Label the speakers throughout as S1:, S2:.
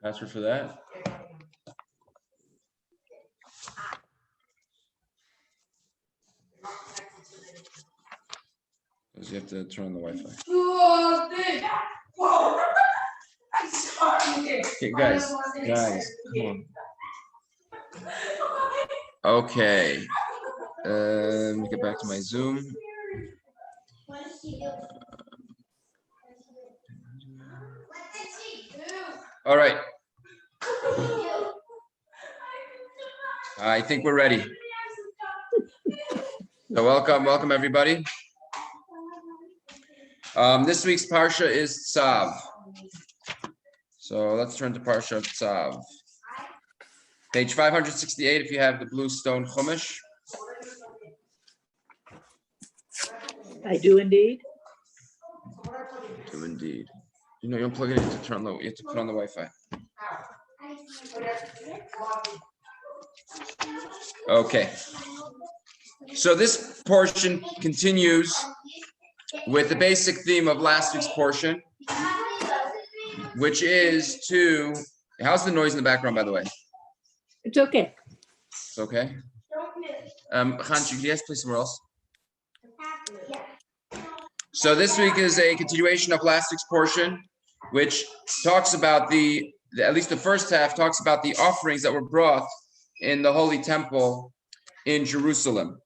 S1: Password for that? Because you have to turn on the Wi-Fi. Okay, guys, come on. Okay. Let me get back to my Zoom. All right. I think we're ready. So welcome everybody. This week's Parsha is Tzav. So let's turn to Parshah Tzav. Page 568 if you have the blue stone Chumash.
S2: I do indeed.
S1: Do indeed. You know, you unplug it, you have to turn low, you have to put on the Wi-Fi. Okay. So this portion continues with the basic theme of last week's portion, which is to, how's the noise in the background, by the way?
S2: It's okay.
S1: It's okay. Khan, yes, please somewhere else. So this week is a continuation of last week's portion, which talks about at least the first half talks about the offerings that were brought in the Holy Temple in Jerusalem.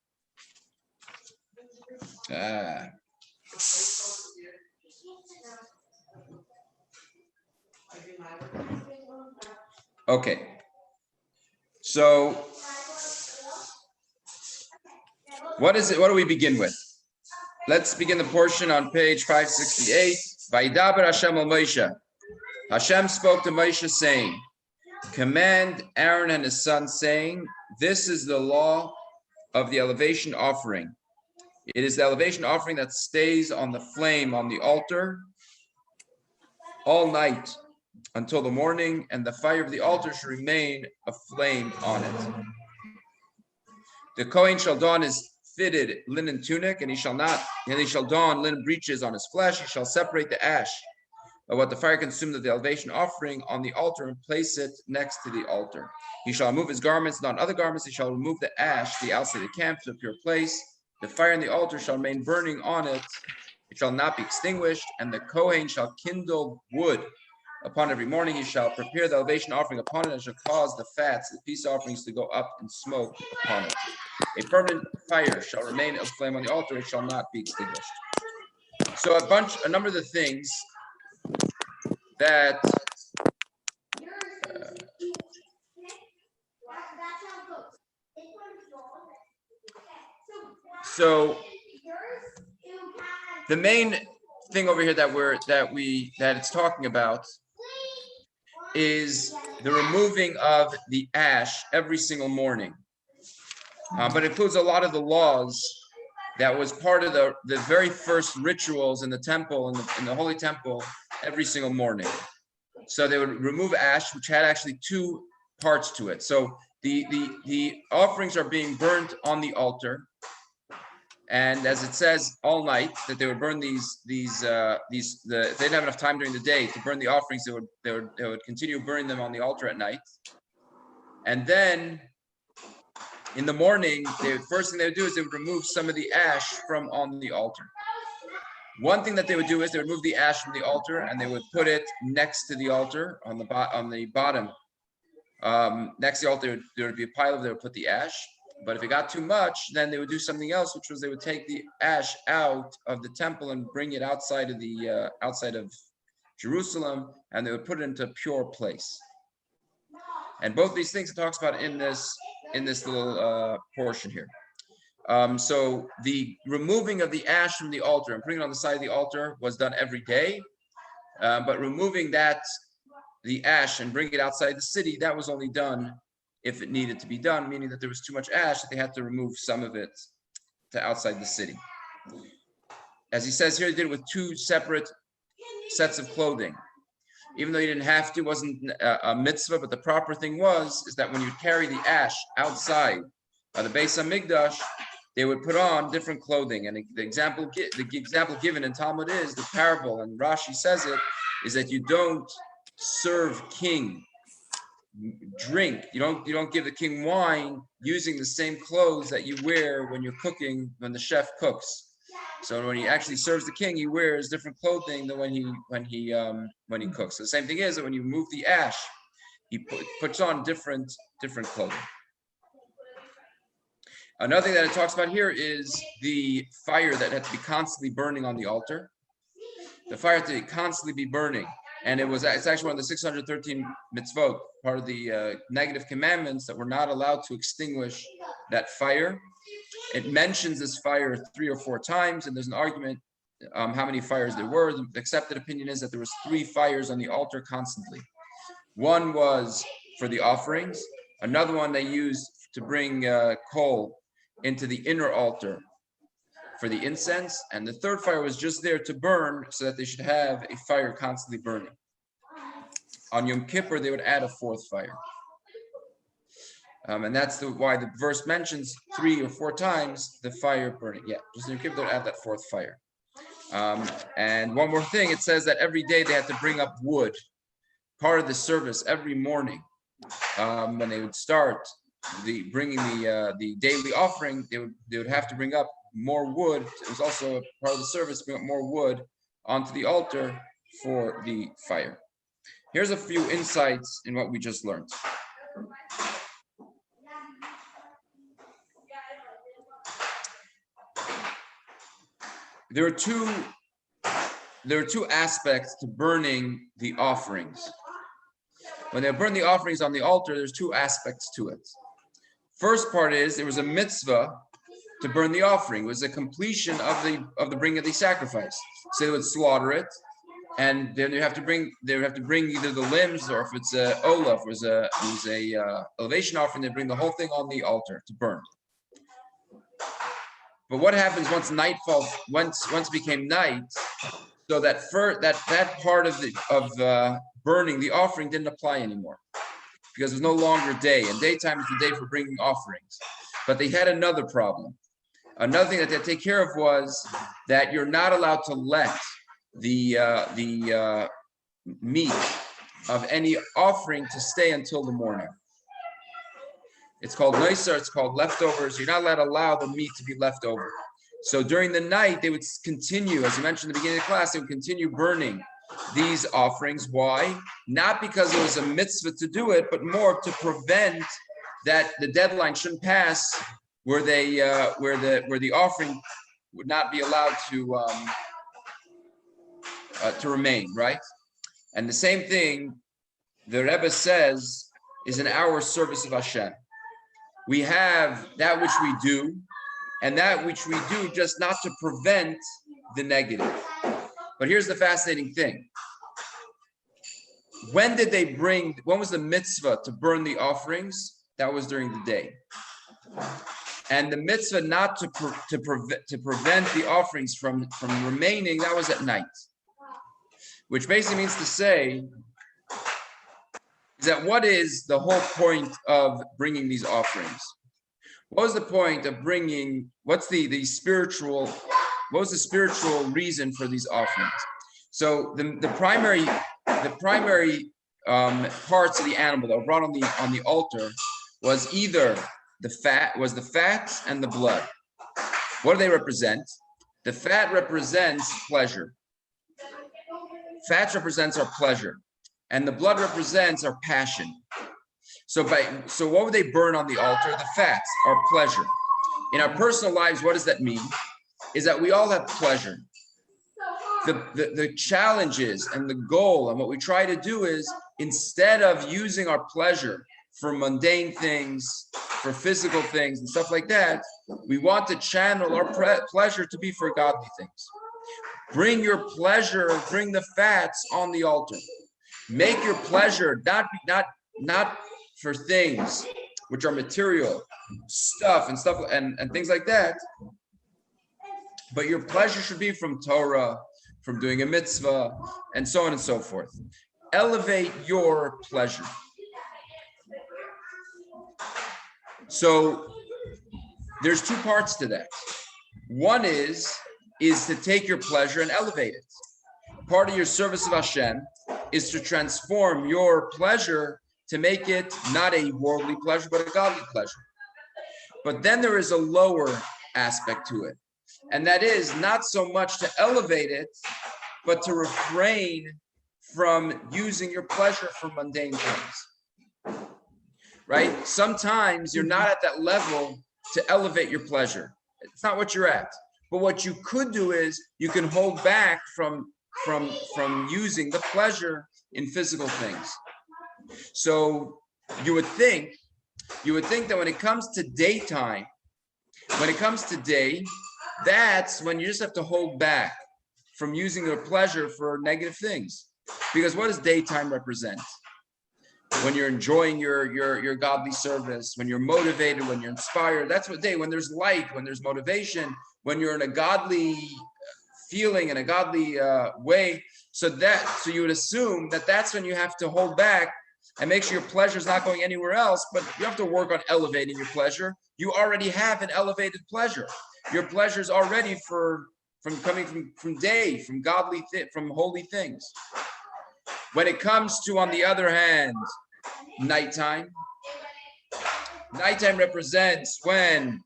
S1: Okay. So what is it? What do we begin with? Let's begin the portion on page 568. Vayidaber Hashem al Moshe. Hashem spoke to Moshe saying, command Aaron and his son saying, this is the law of the elevation offering. It is the elevation offering that stays on the flame on the altar all night until the morning, and the fire of the altar should remain aflame on it. The Kohen shall don his fitted linen tunic, and he shall don linen breeches on his flesh. He shall separate the ash of what the fire consumed of the elevation offering on the altar and place it next to the altar. He shall remove his garments, not other garments. He shall remove the ash, the outside of the camp, to a pure place. The fire in the altar shall remain burning on it. It shall not be extinguished. And the Kohen shall kindle wood upon every morning. He shall prepare the elevation offering upon it, and shall cause the fats, the peace offerings, to go up in smoke upon it. A permanent fire shall remain aflame on the altar. It shall not be extinguished. So a number of the things that so the main thing over here that it's talking about is the removing of the ash every single morning, but it includes a lot of the laws that was part of the very first rituals in the temple, in the Holy Temple, every single morning. So they would remove ash, which had actually two parts to it. So the offerings are being burnt on the altar, and as it says, all night, that they would burn these if they didn't have enough time during the day to burn the offerings, they would continue burning them on the altar at night, and then in the morning, the first thing they would do is they would remove some of the ash from on the altar. One thing that they would do is they would remove the ash from the altar and they would put it next to the altar on the bottom. Next to the altar, there would be a pile of, they would put the ash. But if it got too much, then they would do something else, which was they would take the ash out of the temple and bring it outside of Jerusalem, and they would put it into a pure place. And both these things it talks about in this little portion here. So the removing of the ash from the altar and putting it on the side of the altar was done every day, but removing the ash and bringing it outside the city, that was only done if it needed to be done, meaning that there was too much ash that they had to remove some of it to outside the city. As he says here, he did it with two separate sets of clothing. Even though you didn't have to, it wasn't a mitzvah, but the proper thing is that when you carry the ash outside of the Beis HaMikdash, they would put on different clothing. And the example given in Talmud is the parable, and Rashi says it, is that you don't serve king drink. You don't give the king wine using the same clothes that you wear when you're cooking, when the chef cooks. So when he actually serves the king, he wears different clothing than when he cooks. So the same thing is that when you move the ash, he puts on different clothing. Another thing that it talks about here is the fire that had to be constantly burning on the altar. The fire had to constantly be burning. And it's actually one of the 613 mitzvot, part of the negative commandments, that we're not allowed to extinguish that fire. It mentions this fire 3 or 4 times, and there's an argument how many fires there were. The accepted opinion is that there was 3 fires on the altar constantly. One was for the offerings. Another one they used to bring coal into the inner altar for the incense, and the third fire was just there to burn, so that they should have a fire constantly burning. On Yom Kippur, they would add a 4th fire. And that's why the verse mentions 3 or 4 times the fire burning. Yeah, just in Yom Kippur, they would add that 4th fire. And one more thing, it says that every day they had to bring up wood. Part of the service every morning, when they would start bringing the daily offering, they would have to bring up more wood. It was also a part of the service to bring up more wood onto the altar for the fire. Here's a few insights in what we just learned. There are two aspects to burning the offerings. When they burn the offerings on the altar, there's 2 aspects to it. First part is there was a mitzvah to burn the offering. It was a completion of the bringing of the sacrifice. So they would slaughter it, and then they would have to bring either the limbs, or if it's a olah, if it was a elevation offering, they bring the whole thing on the altar to burn. But what happens once nightfall? Once it became night, so that part of burning the offering didn't apply anymore, because it was no longer day, and daytime is the day for bringing offerings. But they had another problem. Another thing that they had to take care of was that you're not allowed to let the meat of any offering to stay until the morning. It's called noiser, it's called leftovers. You're not allowed to allow the meat to be left over. So during the night, they would continue, as you mentioned at the beginning of the class, they would continue burning these offerings. Why? Not because it was a mitzvah to do it, but more to prevent that the deadline shouldn't pass where the offering would not be allowed to remain, right? And the same thing the Rebbe says is in our service of Hashem. We have that which we do, and that which we do just not to prevent the negative. But here's the fascinating thing. When was the mitzvah to burn the offerings? That was during the day. And the mitzvah not to prevent the offerings from remaining, that was at night. Which basically means to say is that what is the whole point of bringing these offerings? What was the point of bringing, what was the spiritual reason for these offerings? So the primary parts of the animal that were brought on the altar was either the fat and the blood. What do they represent? The fat represents pleasure. Fat represents our pleasure, and the blood represents our passion. So what would they burn on the altar? The fats, our pleasure. In our personal lives, what does that mean? Is that we all have pleasure. The challenges and the goal and what we try to do is, instead of using our pleasure for mundane things, for physical things and stuff like that, we want to channel our pleasure to be for godly things. Bring your pleasure, bring the fats on the altar. Make your pleasure not for things which are material, stuff and things like that, but your pleasure should be from Torah, from doing a mitzvah, and so on and so forth. Elevate your pleasure. So there's 2 parts to that. One is to take your pleasure and elevate it. Part of your service of Hashem is to transform your pleasure to make it not a worldly pleasure, but a godly pleasure. But then there is a lower aspect to it. And that is not so much to elevate it, but to refrain from using your pleasure for mundane things. Right? Sometimes you're not at that level to elevate your pleasure. It's not what you're at. But what you could do is you can hold back from using the pleasure in physical things. So you would think that when it comes to daytime, when it comes to day, that's when you just have to hold back from using your pleasure for negative things. Because what does daytime represent? When you're enjoying your godly service, when you're motivated, when you're inspired, that's what day, when there's light, when there's motivation, when you're in a godly feeling, in a godly way. So you would assume that that's when you have to hold back and make sure your pleasure is not going anywhere else, but you have to work on elevating your pleasure. You already have an elevated pleasure. Your pleasure is already from coming from day, from godly, from holy things. When it comes to, on the other hand, nighttime represents when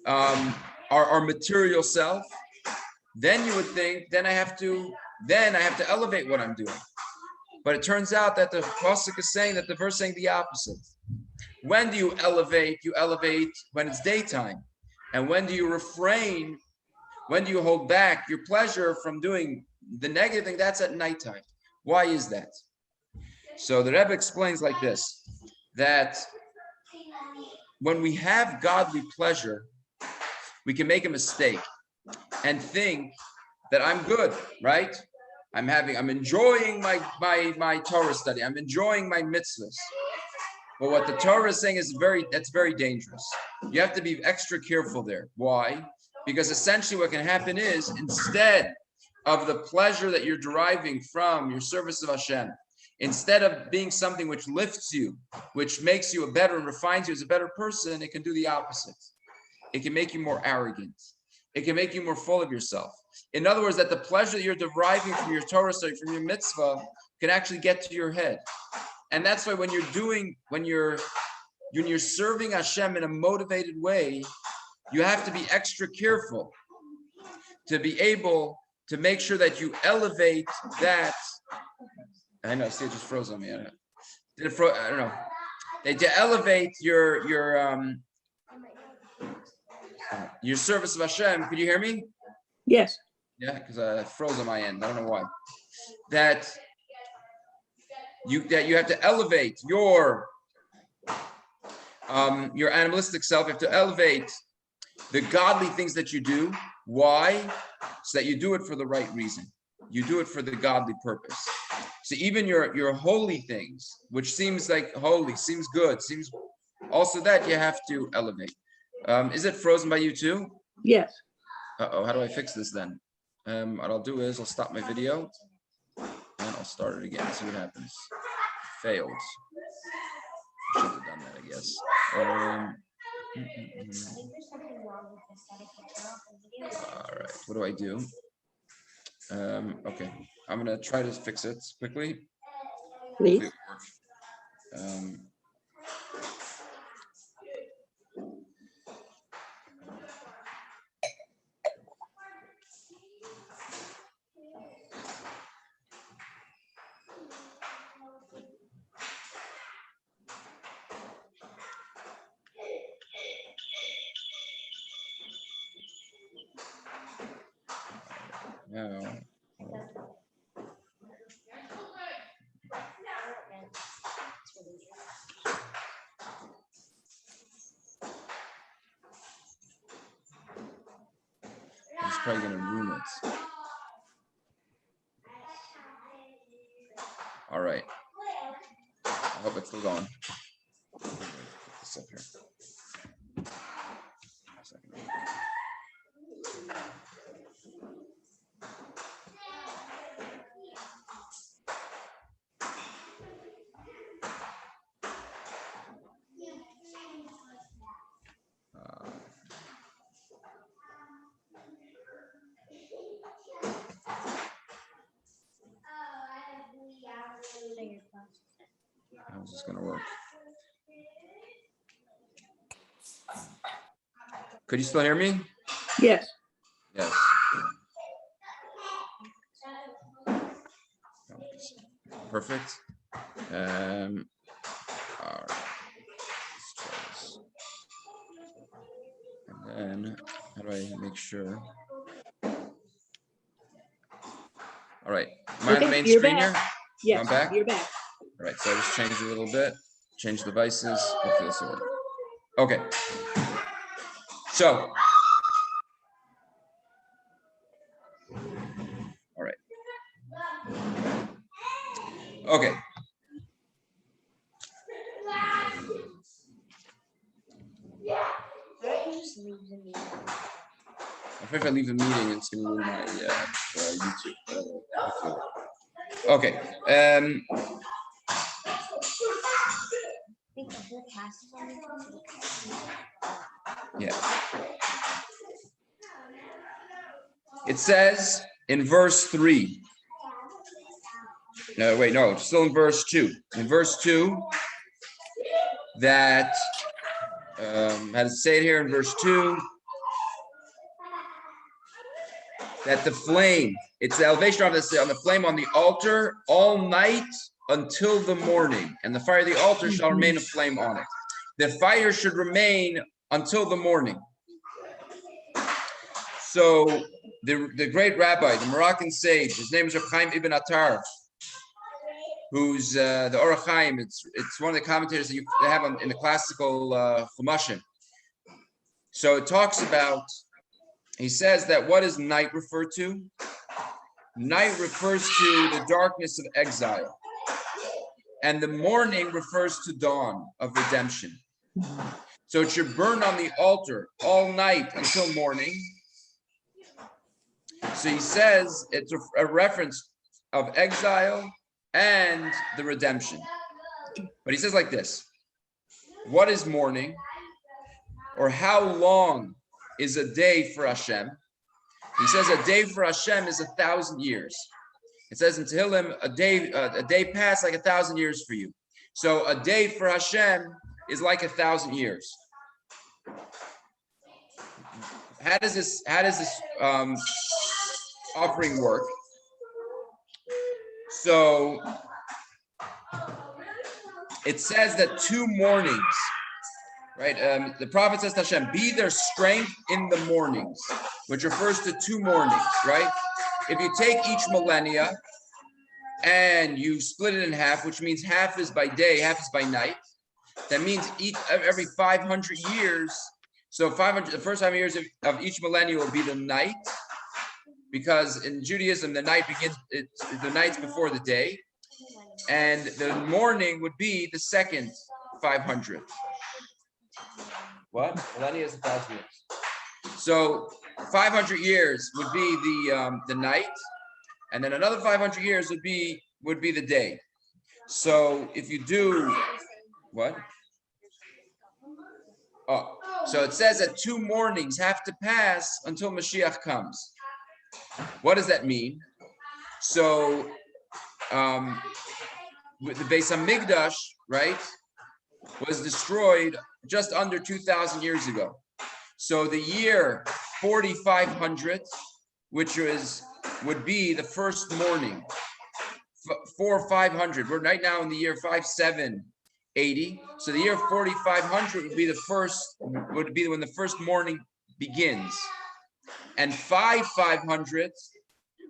S1: our material self, then you would think, then I have to elevate what I'm doing. But it turns out that the pasuk is saying that the verse is saying the opposite. When do you elevate? You elevate when it's daytime. And when do you refrain? When do you hold back your pleasure from doing the negative thing? That's at nighttime. Why is that? So the Rebbe explains like this, that when we have godly pleasure, we can make a mistake and think that I'm good, right? I'm enjoying my Torah study. I'm enjoying my mitzvahs. But what the Torah is saying is that's very dangerous. You have to be extra careful there. Why? Because essentially what can happen is, instead of the pleasure that you're deriving from your service of Hashem, instead of being something which lifts you, which makes you a better and refines you as a better person, it can do the opposite. It can make you more arrogant. It can make you more full of yourself. In other words, that the pleasure that you're deriving from your Torah study, from your mitzvah, can actually get to your head. And that's why when you're serving Hashem in a motivated way, you have to be extra careful to be able to make sure that you elevate that. I know, see, it just froze on me. I don't know. To elevate your service of Hashem. Could you hear me?
S2: Yes.
S1: Yeah, because it froze on my end. I don't know why. That you have to elevate your animalistic self. You have to elevate the godly things that you do. Why? So that you do it for the right reason. You do it for the godly purpose. So even your holy things, which seems like holy, seems good, seems also that you have to elevate. Is it frozen by you too?
S2: Yes.
S1: Uh-oh, how do I fix this then? What I'll do is I'll stop my video and I'll start it again, see what happens. Failed. Should have done that, I guess. All right, what do I do? Okay, I'm gonna try to fix it quickly.
S2: Please.
S1: Now, it's probably gonna ruin it. All right. I hope it's still going. Put this up here. A second. How's this gonna work? Could you still hear me?
S2: Yes.
S1: Yes. Perfect. All right. Let's try this. And then, how do I make sure? All right. Am I on the main
S2: you're
S1: screen
S2: back.
S1: here?
S2: Yes,
S1: I'm back.
S2: you're back.
S1: All right. So I just changed a little bit. Change devices. Hopefully this will work. Okay. So. All right. Okay. If I leave the meeting, it's going to ruin my YouTube. Okay. Yeah. It says in verse 3. No, wait, no, still in verse 2. In verse 2, that, how to say it here in verse 2, that the flame, it's the elevation of this on the flame on the altar all night until the morning, and the fire of the altar shall remain a flame on it. The fire should remain until the morning. So the great rabbi, the Moroccan sage, his name is Reb Chaim Ibn Attar, who's the Orach Chaim. It's one of the commentators that they have in the classical Chumashim. So it talks about. He says that what does night refer to? Night refers to the darkness of exile, and the morning refers to dawn of redemption. So it should burn on the altar all night until morning. So he says it's a reference of exile and the redemption. But he says like this: what is morning, or how long is a day for Hashem? He says a day for Hashem is 1,000 years. It says in Tehillim, a day passed like 1,000 years for you. So a day for Hashem is like 1,000 years. How does this offering work? So it says that 2 mornings. Right, the prophet says to Hashem, be their strength in the mornings, which refers to 2 mornings, right? If you take each millennia and you split it in half, which means half is by day, half is by night, that means every 500 years, so the first 5 years of each millennia will be the night, because in Judaism, the night begins, the night's before the day, and the morning would be the second 500. What? Millennia is 1,000 years. So 500 years would be the night, and then another 500 years would be the day. So if you do what? Oh, so it says that 2 mornings have to pass until Mashiach comes. What does that mean? So with the Beis Hamikdash, right, was destroyed just under 2,000 years ago. So the year 4500, which would be the first morning, 4500. We're right now in the year 5780. So the year 4500 would be when the first morning begins, and 5500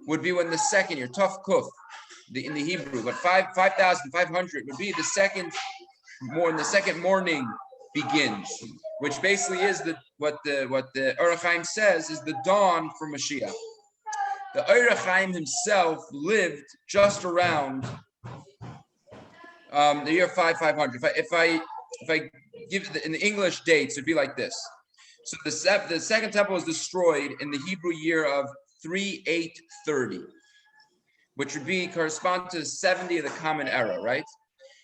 S1: would be when the second year, Tuf Kuf, in the Hebrew, but 5500 would be the second morning begins, which basically is what the Orach Chaim says is the dawn for Mashiach. The Orach Chaim himself lived just around the year 5500. If I give in the English dates, it'd be like this. So the second temple was destroyed in the Hebrew year of 3830, which would correspond to 70 of the Common Era, right?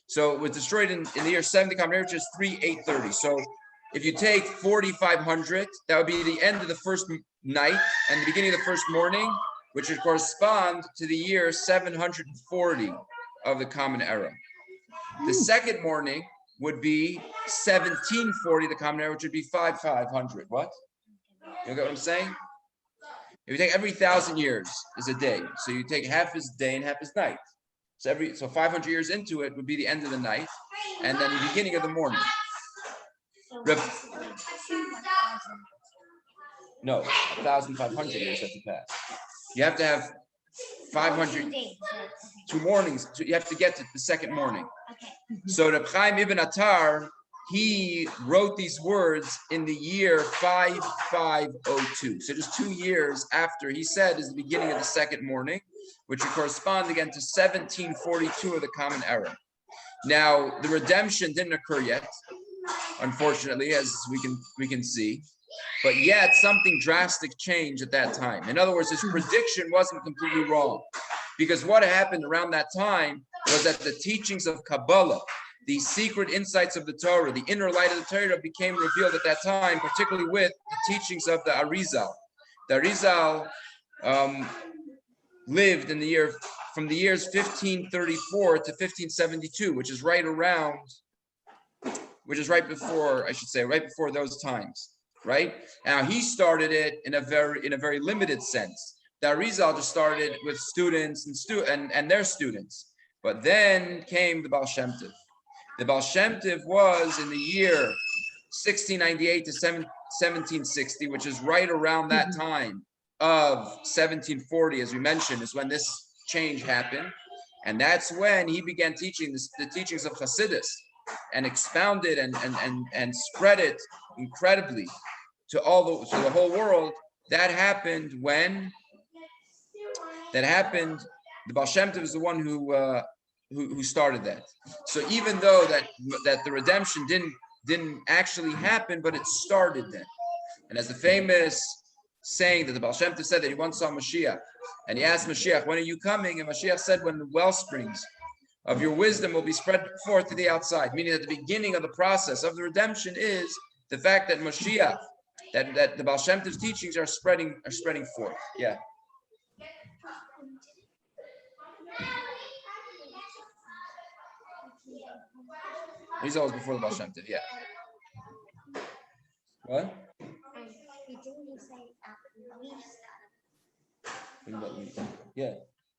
S1: So it was destroyed in the year 70 Common Era, which is 3830. So if you take 4500, that would be the end of the first night and the beginning of the first morning, which would correspond to the year 740 of the Common Era. The second morning would be 1740, the Common Era, which would be 500. What? You get what I'm saying? If you take every 1,000 years is a day, so you take half is day and half is night. So 500 years into it would be the end of the night, and then the beginning of the morning. No, 1,500 years have to pass. You have to have 500 2 mornings. You have to get to the second morning. So Reb Chaim Ibn Attar, he wrote these words in the year 5502. So just 2 years after he said is the beginning of the second morning, which would correspond again to 1742 of the Common Era. Now, the redemption didn't occur yet, unfortunately, as we can see. But yet something drastic changed at that time. In other words, his prediction wasn't completely wrong. Because what happened around that time was that the teachings of Kabbalah, the secret insights of the Torah, the inner light of the Torah became revealed at that time, particularly with the teachings of the Arizal. The Arizal lived in the year from the years 1534 to 1572, which is right before those times. Right now, he started it in a very limited sense. The Arizal just started with students and their students, but then came the Baal Shem Tov. The Baal Shem Tov was in the year 1698 to 1760, which is right around that time of 1740, as we mentioned, is when this change happened, and that's when he began teaching the teachings of Hasidus and expounded and spread it incredibly to the whole world. That happened when the Baal Shem Tov is the one who started that. So even though that the redemption didn't actually happen, but it started then. And as the famous saying that the Baal Shem Tov said that he once saw Mashiach, and he asked Mashiach, "When are you coming?" And Mashiach said, "When the well springs of your wisdom will be spread forth to the outside," meaning that the beginning of the process of the redemption is the fact that Mashiach, that the Baal Shem Tov's teachings are spreading forth. Yeah. He's always before the Baal Shem Tov. Yeah. What? Yeah.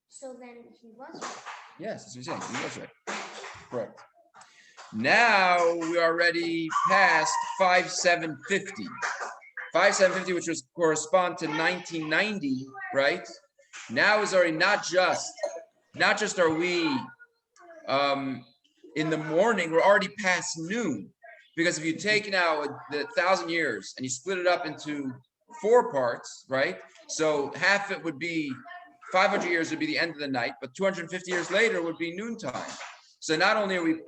S3: So then he was right.
S1: Yes, that's what he's saying. He was right. Correct. Now we are already past 5750. 5750, which was correspond to 1990, right? Now is already not just are we in the morning, we're already past noon. Because if you take now the 1,000 years and you split it up into 4 parts, right? So half it would be 500 years would be the end of the night, but 250 years later would be noontime. So not only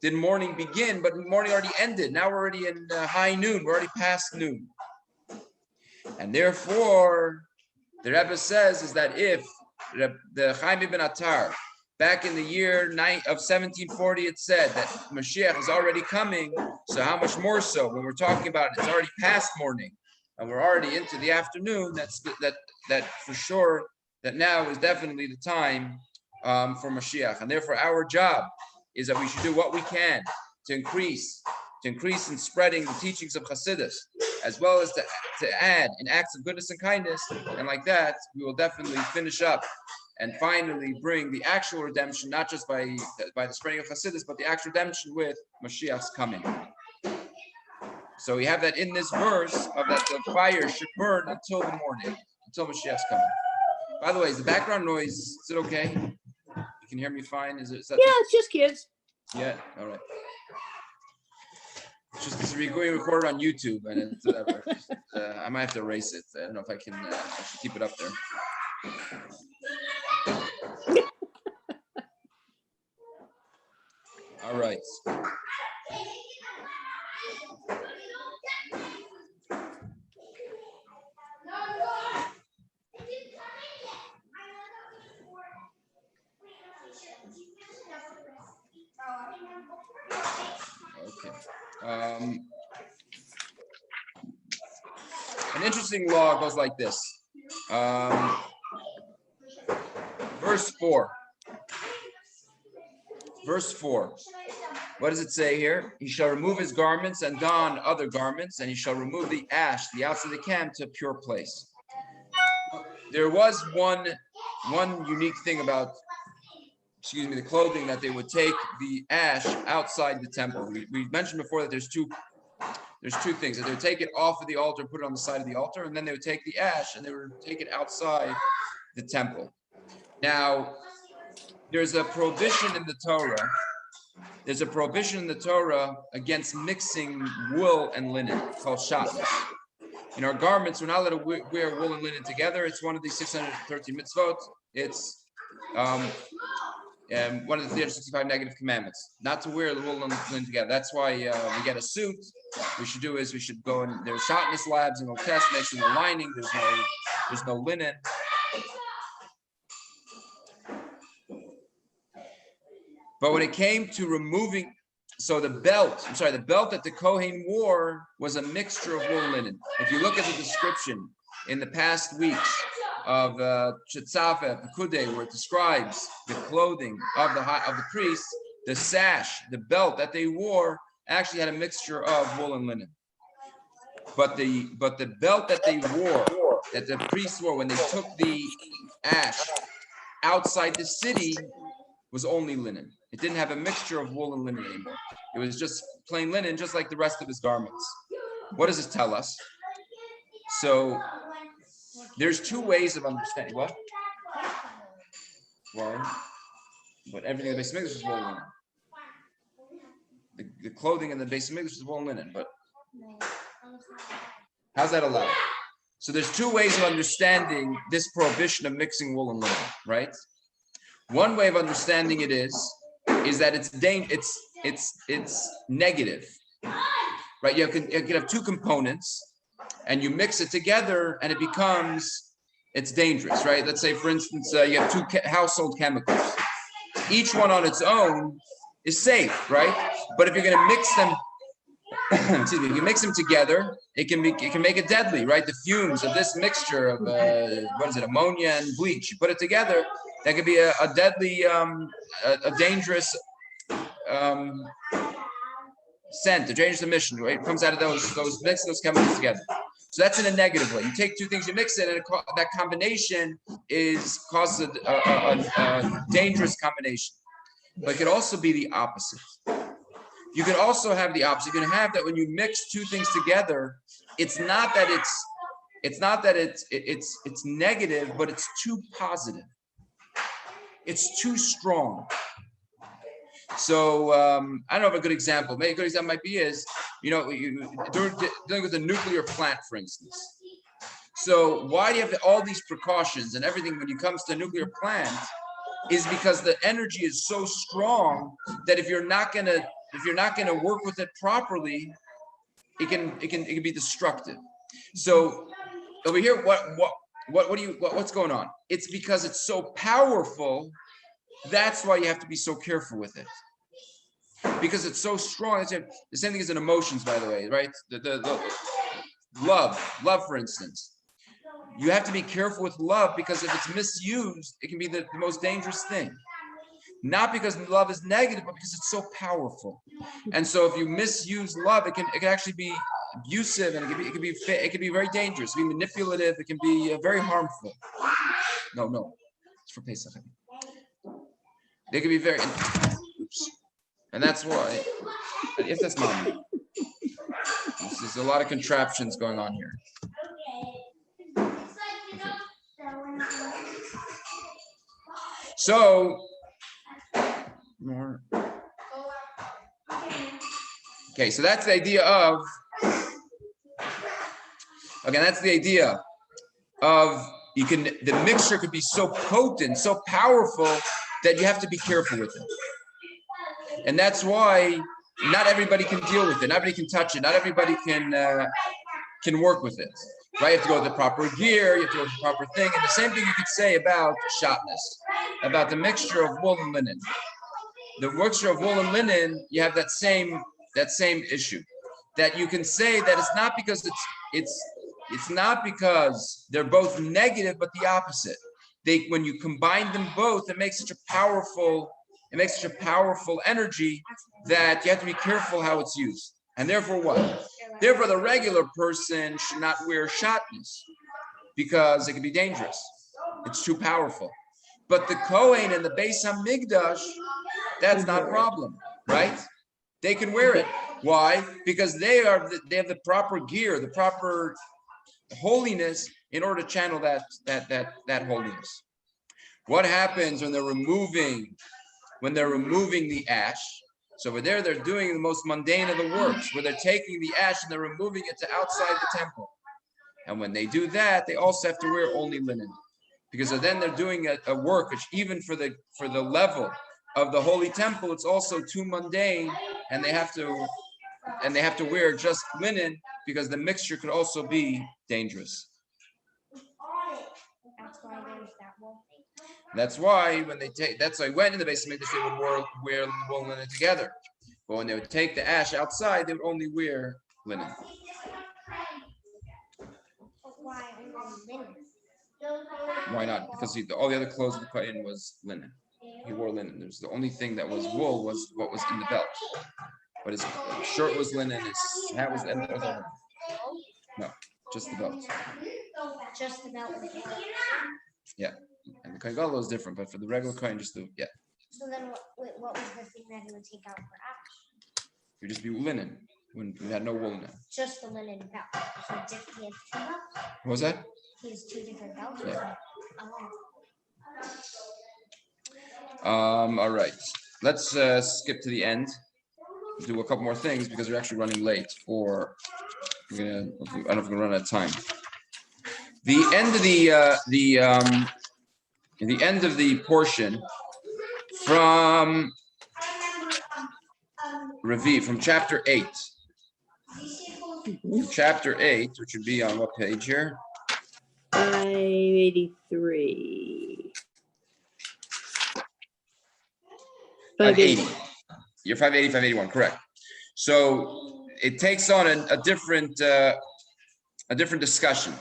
S1: did morning begin, but morning already ended. Now we're already in high noon. We're already past noon. And therefore, the Rebbe says is that if the Chaim Ibn Attar, back in the year of 1740, it said that Mashiach is already coming. So how much more so when we're talking about it's already past morning and we're already into the afternoon? That for sure, that now is definitely the time for Mashiach. And therefore, our job is that we should do what we can to increase in spreading the teachings of Hasidus, as well as to add in acts of goodness and kindness. And like that, we will definitely finish up and finally bring the actual redemption, not just by the spreading of Hasidus, but the actual redemption with Mashiach's coming. So we have that in this verse of that the fire should burn until the morning, until Mashiach's coming. By the way, is the background noise, is it okay? You can hear me fine? Is that
S2: it's just kids.
S1: Yeah, all right. It's just because we're going to record it on YouTube, and it's whatever. I might have to erase it. I don't know if I can. I should keep it up there. All right. Okay. An interesting law goes like this. Verse 4. verse 4. What does it say here? He shall remove his garments and don other garments, and he shall remove the ash, the outside of the camp, to a pure place. There was one unique thing about, the clothing, that they would take the ash outside the temple. We mentioned before that there's two things, that they would take it off of the altar, put it on the side of the altar, and then they would take the ash and they would take it outside the temple. Now, there's a prohibition in the Torah. There's a prohibition in the Torah against mixing wool and linen, called shatnez. In our garments, we're not allowed to wear wool and linen together. It's one of the 613 mitzvot. It's one of the 365 negative commandments, not to wear the wool and linen together. That's why we get a suit. What we should do is we should go in. There's shatnez labs and we'll test, make sure the lining, there's no linen. But when it came to removing, so the belt that the Kohen wore was a mixture of wool and linen. If you look at the description in the past weeks of Tzav and Passover Haggadah, where it describes the clothing of the priests, the sash, the belt that they wore actually had a mixture of wool and linen. But the belt that they wore, that the priests wore when they took the ash outside the city, was only linen. It didn't have a mixture of wool and linen anymore. It was just plain linen, just like the rest of his garments. What does this tell us? So there's two ways of understanding. What? Why? But everything in the Beis Hamikdash is wool and linen. The clothing in the Beis Hamikdash is wool and linen. But how's that allowed? So there's two ways of understanding this prohibition of mixing wool and linen, right? One way of understanding it is that it's negative, right? You can have two components, and you mix it together, and it's dangerous, right? Let's say, for instance, you have two household chemicals. Each one on its own is safe, right? But if you're going to mix them, if you mix them together, it can make it deadly, right? The fumes of this mixture of ammonia and bleach. You put it together, that could be a deadly, a dangerous scent, a dangerous emission, right? It comes out of those mixing those chemicals together. So that's in a negative way. You take two things, you mix it, and that combination causes a dangerous combination. But it could also be the opposite. You could also have the opposite. You can have that when you mix two things together, it's not that it's negative, but it's too positive. It's too strong. So I don't know if a good example. Maybe a good example might be dealing with a nuclear plant, for instance. So why do you have all these precautions and everything when it comes to a nuclear plant? Is because the energy is so strong that if you're not gonna work with it properly, it can be destructive. So over here, what's going on? It's because it's so powerful. That's why you have to be so careful with it, because it's so strong. It's the same thing as in emotions, by the way, right? The love, for instance. You have to be careful with love, because if it's misused, it can be the most dangerous thing. Not because love is negative, but because it's so powerful. And so if you misuse love, it can actually be abusive, and it can be very dangerous. It can be manipulative. It can be very harmful. No, it's for Pesach. They can be very. Oops. And that's why. If that's mommy. There's a lot of contraptions going on here. Okay. So. More. Okay, so that's the idea of. Okay, that's the idea of the mixture could be so potent, so powerful, that you have to be careful with it. And that's why not everybody can deal with it. Not everybody can touch it. Not everybody can work with it. Right? You have to go with the proper gear. You have to go with the proper thing. And the same thing you could say about shatnez, about the mixture of wool and linen. The mixture of wool and linen, you have that same issue. That you can say that it's not because it's not because they're both negative, but the opposite. When you combine them both, it makes such a powerful It makes such a powerful energy that you have to be careful how it's used. And therefore what? Therefore, the regular person should not wear shatnez because it can be dangerous. It's too powerful. But the Kohen and the Beis Hamikdash, that's not a problem, right? They can wear it. Why? Because they have the proper gear, the proper holiness in order to channel that holiness. What happens when they're removing the ash? So over there, they're doing the most mundane of the works, where they're taking the ash and they're removing it to outside the temple. And when they do that, they also have to wear only linen, because then they're doing a work which, even for the level of the holy temple, it's also too mundane, and they have to wear just linen because the mixture could also be dangerous.
S3: That's why there's that wool.
S1: That's why when in the Beis Hamikdash they would wear wool and linen together. But when they would take the ash outside, they would only wear linen.
S3: Why only linen?
S1: Why not? Because all the other clothes of the Kohen was linen. He wore linen. There's the only thing that was wool was what was in the belt. But his shirt was linen, his hat was linen. No, just the belt.
S3: Just the belt.
S1: Yeah. And the Kohen Gadol is different, but for the regular Kohen, just the, yeah.
S3: So then what was the thing that he would take out for ash?
S1: It would just be linen when we had no wool in it.
S3: Just the linen belt. So he has two belts?
S1: What was that?
S3: He has two different belts?
S1: Yeah.
S3: Oh.
S1: All right. Let's skip to the end. Do a couple more things because we're actually running late for. I don't know if we're gonna run out of time. The end of the portion from Revi, from chapter 8. Chapter 8, which would be on what page here?
S2: 583.
S1: 580. You're 580, 581, correct. So it takes on a different discussion.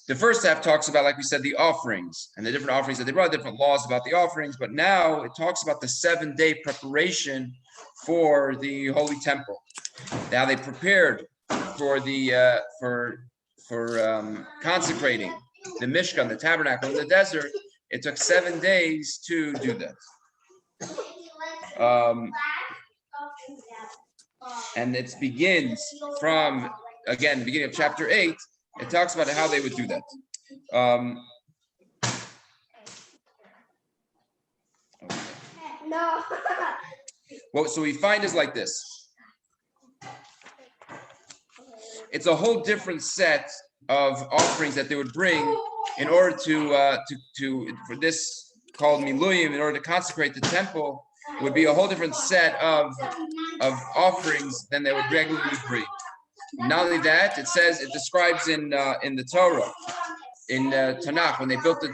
S1: The first half talks about, like we said, the offerings and the different offerings that they brought, different laws about the offerings. But now it talks about the 7-day preparation for the holy temple. Now they prepared for the consecrating the Mishkan, the tabernacle in the desert. It took 7 days to do that. And it begins from, again, beginning of chapter 8. It talks about how they would do that.
S3: No.
S1: What we find is like this. It's a whole different set of offerings that they would bring in order to for this called Miluyim, in order to consecrate the temple. It would be a whole different set of offerings than they would regularly bring. Not only that, it describes in the Torah, in Tanakh, when they built the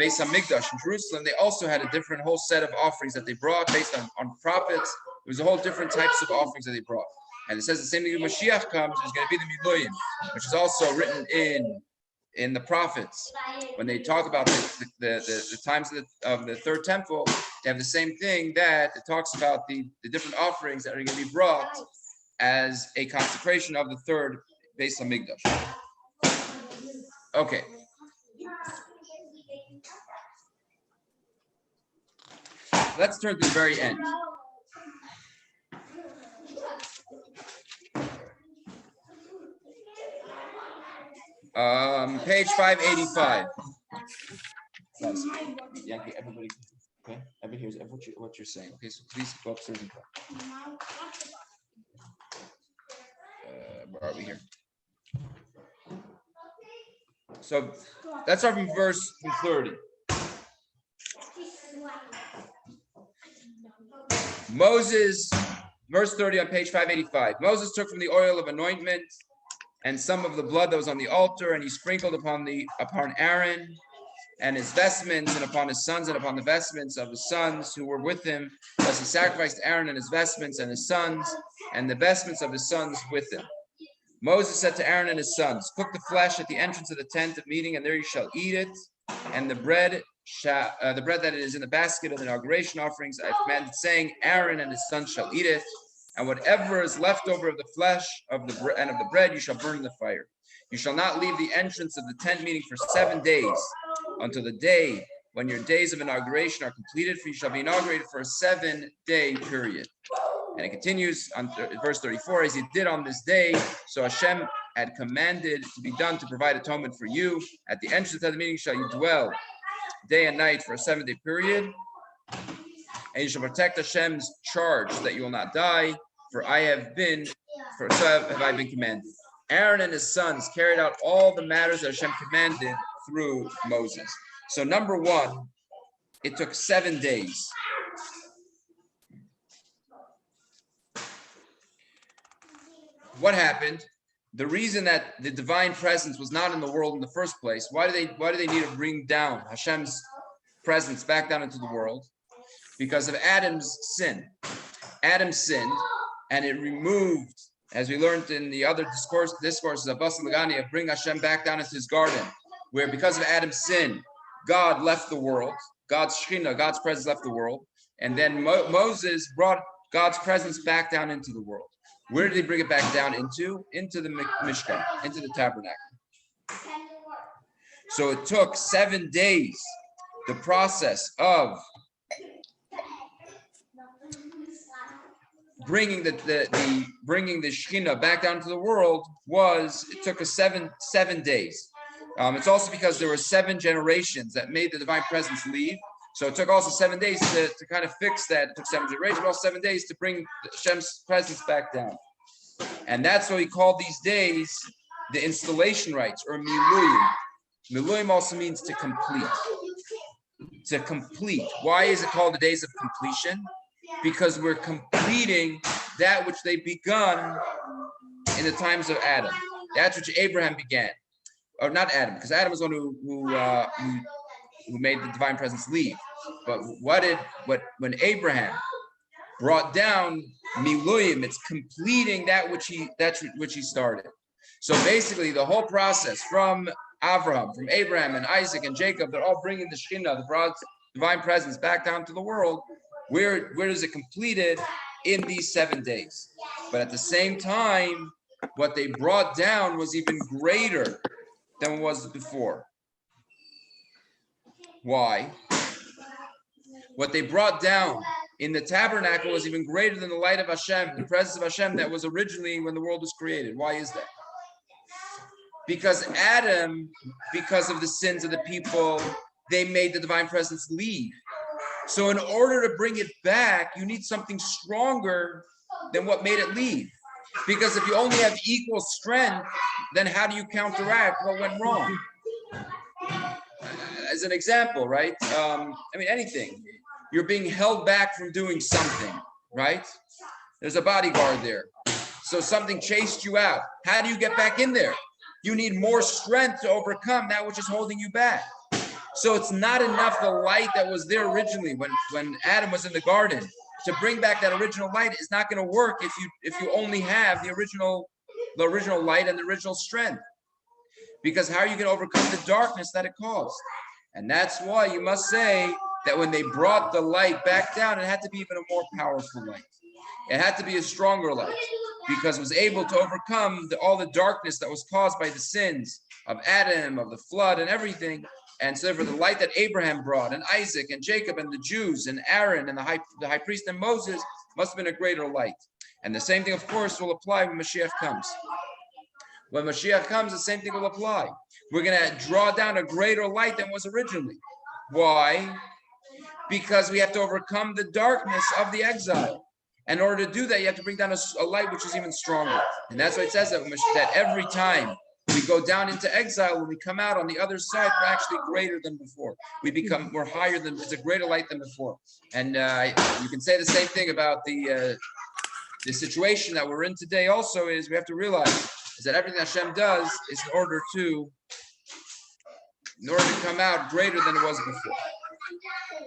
S1: Beis Hamikdash in Jerusalem, they also had a different whole set of offerings that they brought based on prophets. It was a whole different types of offerings that they brought. And it says the same thing when Mashiach comes, there's going to be the Miluyim, which is also written in the prophets. When they talk about the times of the third temple, they have the same thing, that it talks about the different offerings that are going to be brought as a consecration of the third Beis Hamikdash. Okay. Let's turn to the very end. Page 585. Yankee, everybody, okay? Everybody hears what you're saying. Okay, so please go upstairs and talk. Where are we here? So let's start from verse 30. Moses, verse 30 on page 585. Moses took from the oil of anointment and some of the blood that was on the altar, and he sprinkled upon Aaron and his vestments, and upon his sons, and upon the vestments of his sons who were with him. Thus he sacrificed Aaron and his vestments and his sons, and the vestments of his sons with him. Moses said to Aaron and his sons, cook the flesh at the entrance of the tent of meeting, and there you shall eat it, and the bread the bread that is in the basket of the inauguration offerings, I commanded, saying, Aaron and his sons shall eat it, and whatever is left over of the flesh of the and of the bread you shall burn in the fire. You shall not leave the entrance of the tent meeting for 7 days, until the day when your days of inauguration are completed, for you shall be inaugurated for a 7-day period. And it continues on verse 34, as he did on this day, so Hashem had commanded to be done to provide atonement for you. At the entrance of the meeting shall you dwell day and night for a 7-day period. And you shall protect Hashem's charge that you will not die, for so have I been commanded. Aaron and his sons carried out all the matters that Hashem commanded through Moses. So number one, it took 7 days. What happened? The reason that the divine presence was not in the world in the first place, why do they need to bring down Hashem's presence back down into the world? Because of Adam's sin. Adam sinned, and it removed, as we learned in the other discourses of Basa Lagania, bring Hashem back down into his garden, where because of Adam's sin, God left the world. God's Shekhinah, God's presence left the world. And then Moses brought God's presence back down into the world. Where did he bring it back down into? Into the Mishkan, into the tabernacle. So it took 7 days. The process of bringing the Shekhinah back down to the world it took us seven days. It's also because there were 7 generations that made the divine presence leave. So it took also 7 days to kind of fix that. It took 7 generations, but also 7 days to bring Hashem's presence back down. And that's why we call these days the installation rites, or miluyim. Miluyim also means to complete. To complete. Why is it called the days of completion? Because we're completing that which they begun in the times of Adam. That's which Abraham began. Or not Adam, because Adam was the one who made the divine presence leave. But when Abraham brought down miluyim, it's completing that which he started. So basically, the whole process from Abraham and Isaac and Jacob, they're all bringing the Shekhinah, the divine presence, back down to the world. Where is it completed? In these 7 days. But at the same time, what they brought down was even greater than was before. Why? What they brought down in the tabernacle was even greater than the light of Hashem, the presence of Hashem that was originally when the world was created. Why is that? Because Adam, because of the sins of the people, they made the divine presence leave. So in order to bring it back, you need something stronger than what made it leave. Because if you only have equal strength, then how do you counteract what went wrong? As an example, right? Anything. You're being held back from doing something, right? There's a bodyguard there. So something chased you out. How do you get back in there? You need more strength to overcome that which is holding you back. So it's not enough the light that was there originally when Adam was in the garden. To bring back that original light is not going to work if you only have the original light and the original strength. Because how are you going to overcome the darkness that it caused? And that's why you must say that when they brought the light back down, it had to be even a more powerful light. It had to be a stronger light, because it was able to overcome all the darkness that was caused by the sins of Adam, of the flood and everything. And so therefore the light that Abraham brought, and Isaac and Jacob and the Jews and Aaron and the high priest and Moses must have been a greater light. And the same thing, of course, will apply when Mashiach comes. When Mashiach comes, the same thing will apply. We're going to draw down a greater light than was originally. Why? Because we have to overcome the darkness of the exile. And in order to do that, you have to bring down a light which is even stronger. And that's why it says that every time we go down into exile, when we come out on the other side, we're actually greater than before. We're higher than, it's a greater light than before. And you can say the same thing about the situation that we're in today also. Is we have to realize is that everything Hashem does is in order to come out greater than it was before.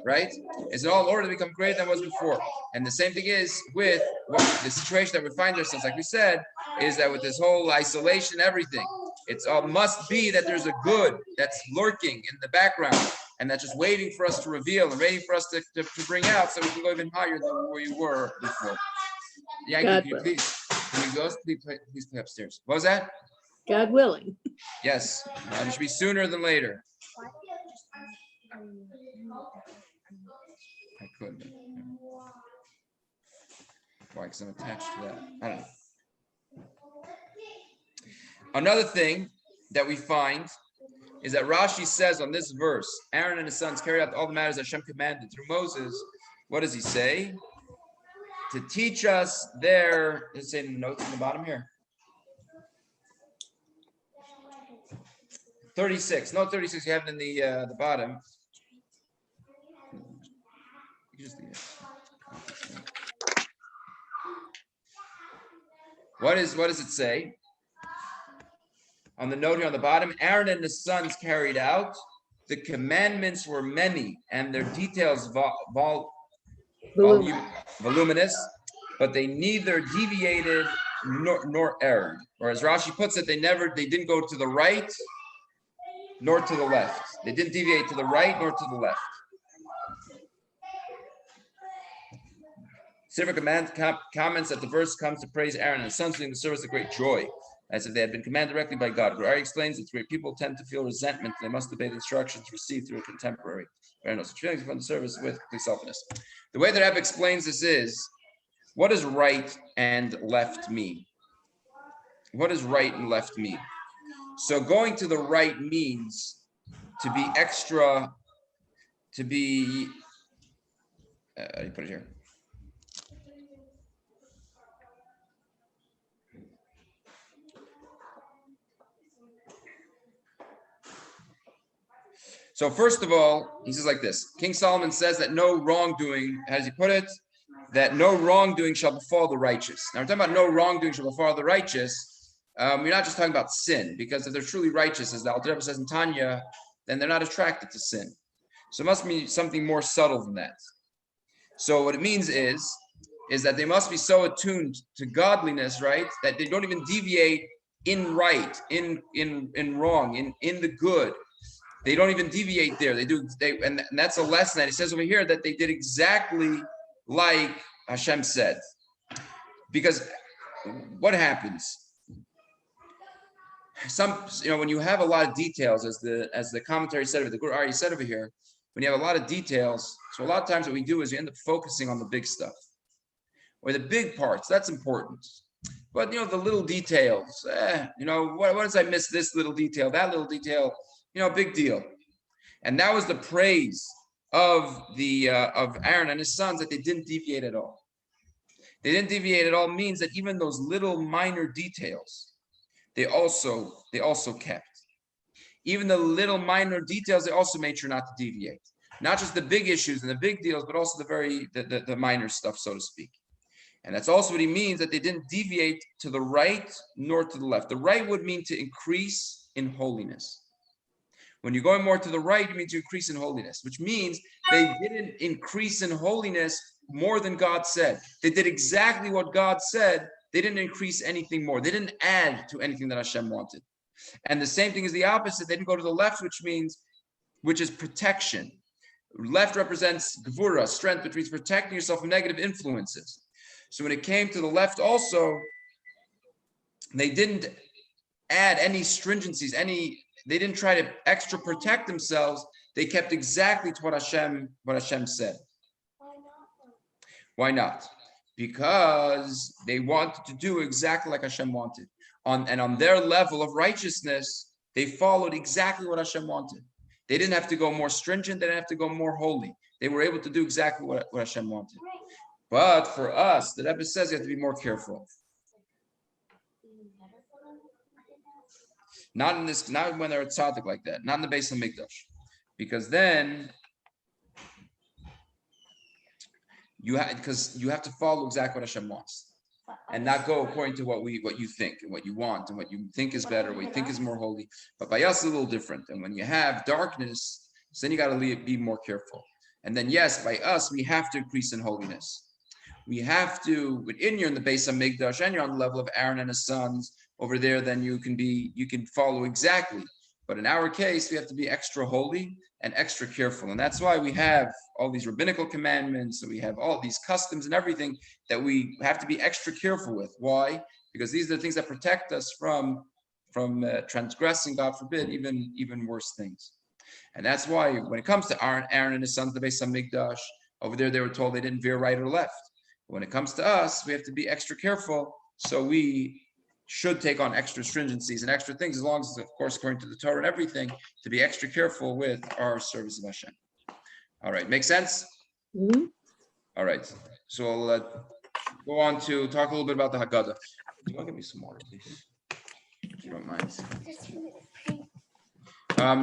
S1: Right? It's all in order to become greater than it was before. And the same thing is with the situation that we find ourselves, like we said, is that with this whole isolation, everything, it's all must be that there's a good that's lurking in the background and that's just waiting for us to reveal and waiting for us to bring out so we can go even higher than where you were before. Yankee,
S2: God
S1: can you
S2: willing.
S1: can you go? Please play upstairs. What was that?
S2: God willing.
S1: Yes, it should be sooner than later. I couldn't. Why? Because I'm attached to that. I don't know. Another thing that we find is that Rashi says on this verse, Aaron and his sons carried out all the matters that Hashem commanded through Moses. What does he say? To teach us their, let's say in the notes in the bottom here. 36. No, 36. You have it in the bottom. You just leave it. What does it say? On the note here on the bottom, Aaron and his sons carried out. The commandments were many, and their details voluminous, but they neither deviated nor erred. Or as Rashi puts it, they didn't go to the right nor to the left. They didn't deviate to the right nor to the left. Sefer comments that the verse comes to praise Aaron and his sons doing the service with great joy, as if they had been commanded directly by God. Ari explains that great people tend to feel resentment. They must obey the instructions received through a contemporary. There are no such feelings from the service with complete selflessness. The way that Rebbe explains this is, what does right and left mean? What does right and left mean? So going to the right means to be extra, to be, you put it here. So first of all, he says like this. King Solomon says that no wrongdoing, how does he put it? That no wrongdoing shall befall the righteous. Now we're talking about no wrongdoing shall befall the righteous. We're not just talking about sin, because if they're truly righteous, as the Alter Rebbe says in Tanya, then they're not attracted to sin. So it must be something more subtle than that. So what it means is that they must be so attuned to godliness, right, that they don't even deviate in right, in wrong, in the good. They don't even deviate there. And that's a lesson that he says over here, that they did exactly like Hashem said. Because what happens? When you have a lot of details, as the commentary said, the Gur Ari said over here, when you have a lot of details, so a lot of times what we do is we end up focusing on the big stuff, or the big parts. That's important. But the little details, what does I miss? This little detail, that little detail. Big deal. And that was the praise of Aaron and his sons, that they didn't deviate at all. They didn't deviate at all means that even those little minor details, they also kept. Even the little minor details, they also made sure not to deviate. Not just the big issues and the big deals, but also the minor stuff, so to speak. And that's also what he means, that they didn't deviate to the right nor to the left. The right would mean to increase in holiness. When you're going more to the right, you mean to increase in holiness, which means they didn't increase in holiness more than God said. They did exactly what God said. They didn't increase anything more. They didn't add to anything that Hashem wanted. And the same thing is the opposite. They didn't go to the left, which is protection. Left represents gvura, strength, which means protecting yourself from negative influences. So when it came to the left also, they didn't add any stringencies, they didn't try to extra protect themselves. They kept exactly to what Hashem said. Why not? Because they wanted to do exactly like Hashem wanted. On their level of righteousness, they followed exactly what Hashem wanted. They didn't have to go more stringent. They didn't have to go more holy. They were able to do exactly what Hashem wanted. But for us, the Rebbe says you have to be more careful. Not when they're a tzaddik like that. Not in the Beis Hamikdash, because then you have to follow exactly what Hashem wants, and not go according to what you think and what you want and what you think is better, what you think is more holy. But by us, it's a little different. And when you have darkness, then you got to be more careful. And then yes, by us, we have to increase in holiness. We have to, within you're in the Beis Hamikdash and you're on the level of Aaron and his sons over there, then you can follow exactly But in our case, we have to be extra holy and extra careful. And that's why we have all these rabbinical commandments, and we have all these customs and everything that we have to be extra careful with. Why? Because these are the things that protect us from transgressing, God forbid, even worse things. And that's why when it comes to Aaron and his sons, the Beis Hamikdash, over there they were told they didn't veer right or left. When it comes to us, we have to be extra careful. So we should take on extra stringencies and extra things, as long as, of course, according to the Torah and everything, to be extra careful with our service of Hashem. All right, make sense?
S2: Mhm.
S1: All right, so I'll go on to talk a little bit about the Haggadah. Do you want to give me some water, please? If you don't mind.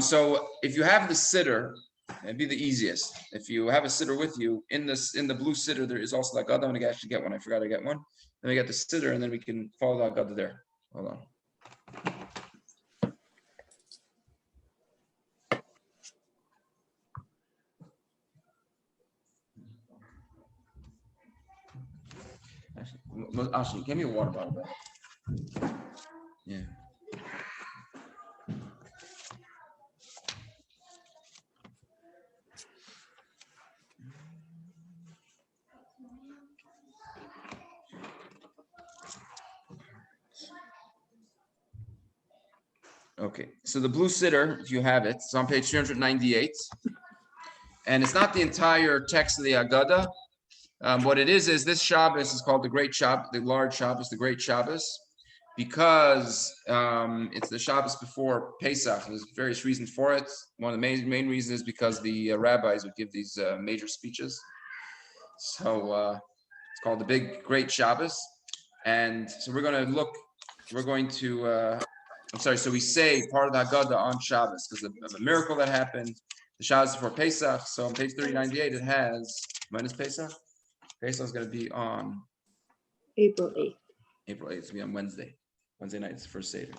S1: So if you have the siddur, it'd be the easiest. If you have a siddur with you, in the blue siddur, there is also the Haggadah. I'm gonna actually get one. I forgot to get one. Then we get the siddur, and then we can follow the Haggadah there. Hold on. Actually, give me a water bottle back. Yeah. Okay, so the blue siddur, if you have it, it's on page 398. And it's not the entire text of the Haggadah. What it is this Shabbos is called the Great Shabbos, the large Shabbos, the Great Shabbos, because it's the Shabbos before Pesach. There's various reasons for it. One of the main reasons is because the rabbis would give these major speeches. So it's called the Big Great Shabbos. And so we're going to so we say part of the Haggadah on Shabbos because of a miracle that happened, the Shabbos before Pesach. So on page 398, it has, when is Pesach? Pesach is going to be on
S2: April 8th.
S1: April 8th. It's going to be on Wednesday. Wednesday night is the first Seder.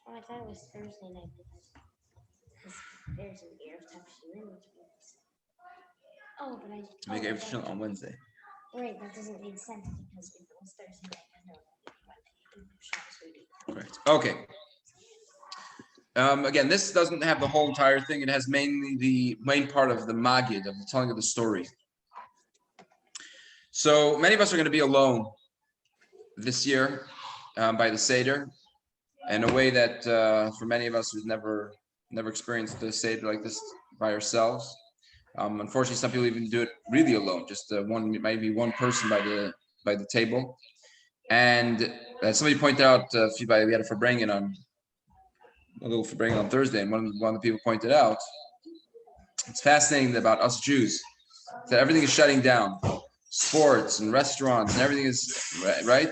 S3: Oh, I thought it was Thursday night because there's an ear of Tafshin, which means. Oh, but I.
S1: Make everything on Wednesday.
S3: Right, that doesn't make sense because if it was Thursday night, I know Monday.
S1: Correct. Okay. Again, this doesn't have the whole entire thing. It has mainly the main part of the Magid, of the telling of the story. So many of us are going to be alone this year by the Seder, in a way that for many of us who've never experienced the Seder like this by ourselves. Unfortunately, some people even do it really alone, just maybe one person by the table. And somebody pointed out, we had a Farbrengen on Thursday, and one of the people pointed out, it's fascinating about us Jews, that everything is shutting down, sports and restaurants and everything is right.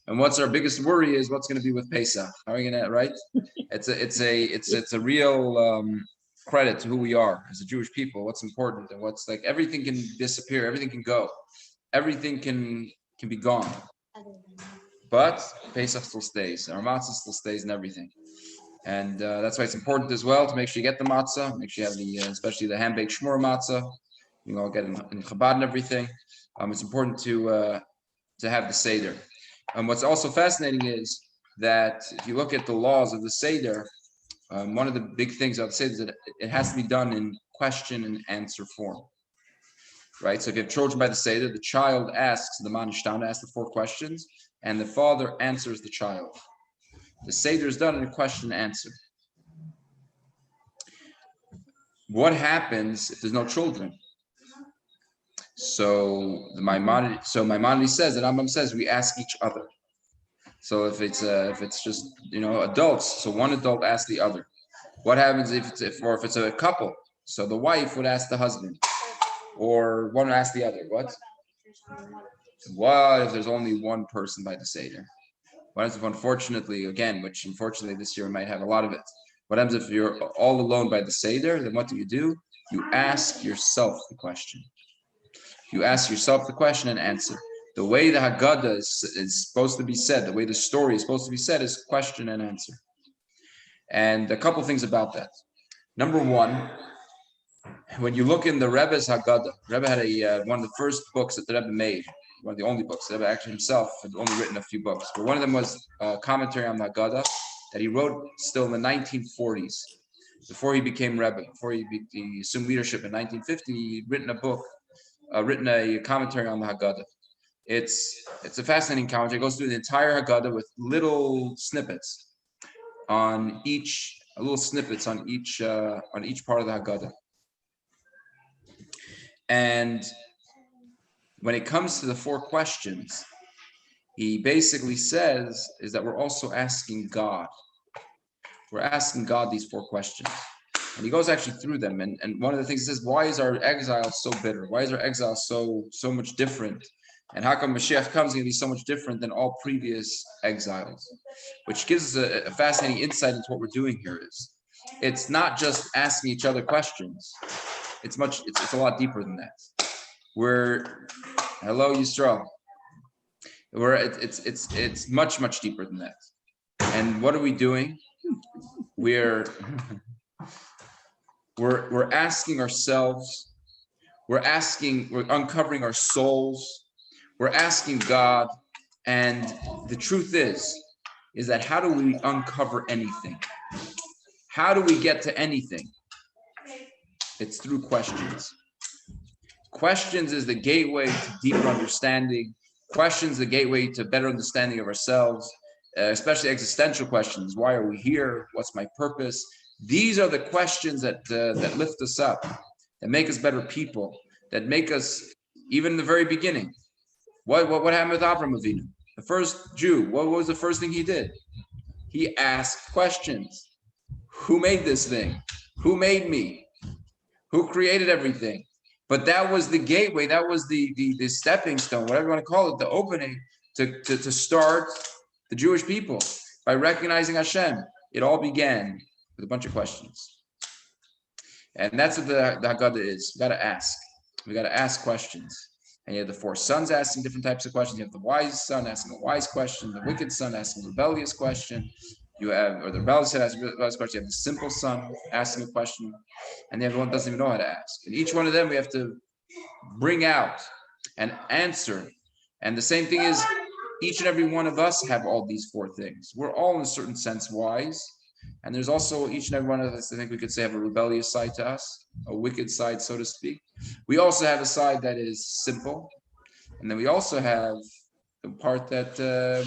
S1: And what's our biggest worry is what's going to be with Pesach. How are we going to, right? It's a real credit to who we are as a Jewish people. What's important and what's like everything can disappear, everything can go, everything can be gone. But Pesach still stays, our matzah still stays, and everything. And that's why it's important as well to make sure you get the matzah, make sure you have the, especially the hand-baked shmur matzah. You know, get in Chabad and everything. It's important to have the Seder. What's also fascinating is that if you look at the laws of the Seder, one of the big things I'd say is that it has to be done in question and answer form. Right? So if you have children by the Seder, the child asks the Manishtana, asks the 4 questions, and the father answers the child. The Seder is done in a question and answer. What happens if there's no children? So Maimonides says that Rambam says we ask each other. So if it's just adults, so one adult asks the other. What happens if it's a couple? So the wife would ask the husband, or one would ask the other. What if there's only one person by the Seder? What if unfortunately this year we might have a lot of it. What happens if you're all alone by the Seder? Then what do? You ask yourself the question. You ask yourself the question and answer. The way the Haggadah is supposed to be said, the way the story is supposed to be said is question and answer. And a couple things about that. Number one, when you look in the Rebbe's Haggadah, Rebbe had one of the first books that the Rebbe made, one of the only books. The Rebbe actually himself had only written a few books, but one of them was a commentary on the Haggadah that he wrote still in the 1940s. before he became Rebbe, before he assumed leadership in 1950, he'd written a book, written a commentary on the Haggadah. It's a fascinating commentary. It goes through the entire Haggadah with little snippets on each part of the Haggadah. And when it comes to the 4 questions, he basically says is that we're also asking God. We're asking God these 4 questions. And he goes actually through them. And one of the things he says, why is our exile so bitter? Why is our exile so much different? And how come Mashiach comes going to be so much different than all previous exiles? Which gives us a fascinating insight into what we're doing here. It's not just asking each other questions. It's a lot deeper than that. Hello, Yisrael. It's much deeper than that. And what are we doing? We're asking ourselves, we're uncovering our souls, we're asking God, and the truth is that how do we uncover anything? How do we get to anything? It's through questions. Questions is the gateway to deeper understanding. Questions the gateway to better understanding of ourselves, especially existential questions. Why are we here? What's my purpose? These are the questions that lift us up, that make us better people, that make us, even in the very beginning. What happened with Avraham Avinu? The first Jew, what was the first thing he did? He asked questions. Who made this thing? Who made me? Who created everything? But that was the gateway. That was the stepping stone, whatever you want to call it, the opening to start the Jewish people by recognizing Hashem. It all began with a bunch of questions. And that's what the Haggadah is. We got to ask. We got to ask questions. And you have the 4 sons asking different types of questions. You have the wise son asking a wise question, the wicked son asking a rebellious question. You have, or the rebellious son asking a rebellious question. You have the simple son asking a question, and the other one doesn't even know how to ask. And each one of them we have to bring out and answer. And the same thing is, each and every one of us have all these 4 things. We're all in a certain sense wise. And there's also each and every one of us, I think we could say, have a rebellious side to us, a wicked side, so to speak. We also have a side that is simple. And then we also have the part that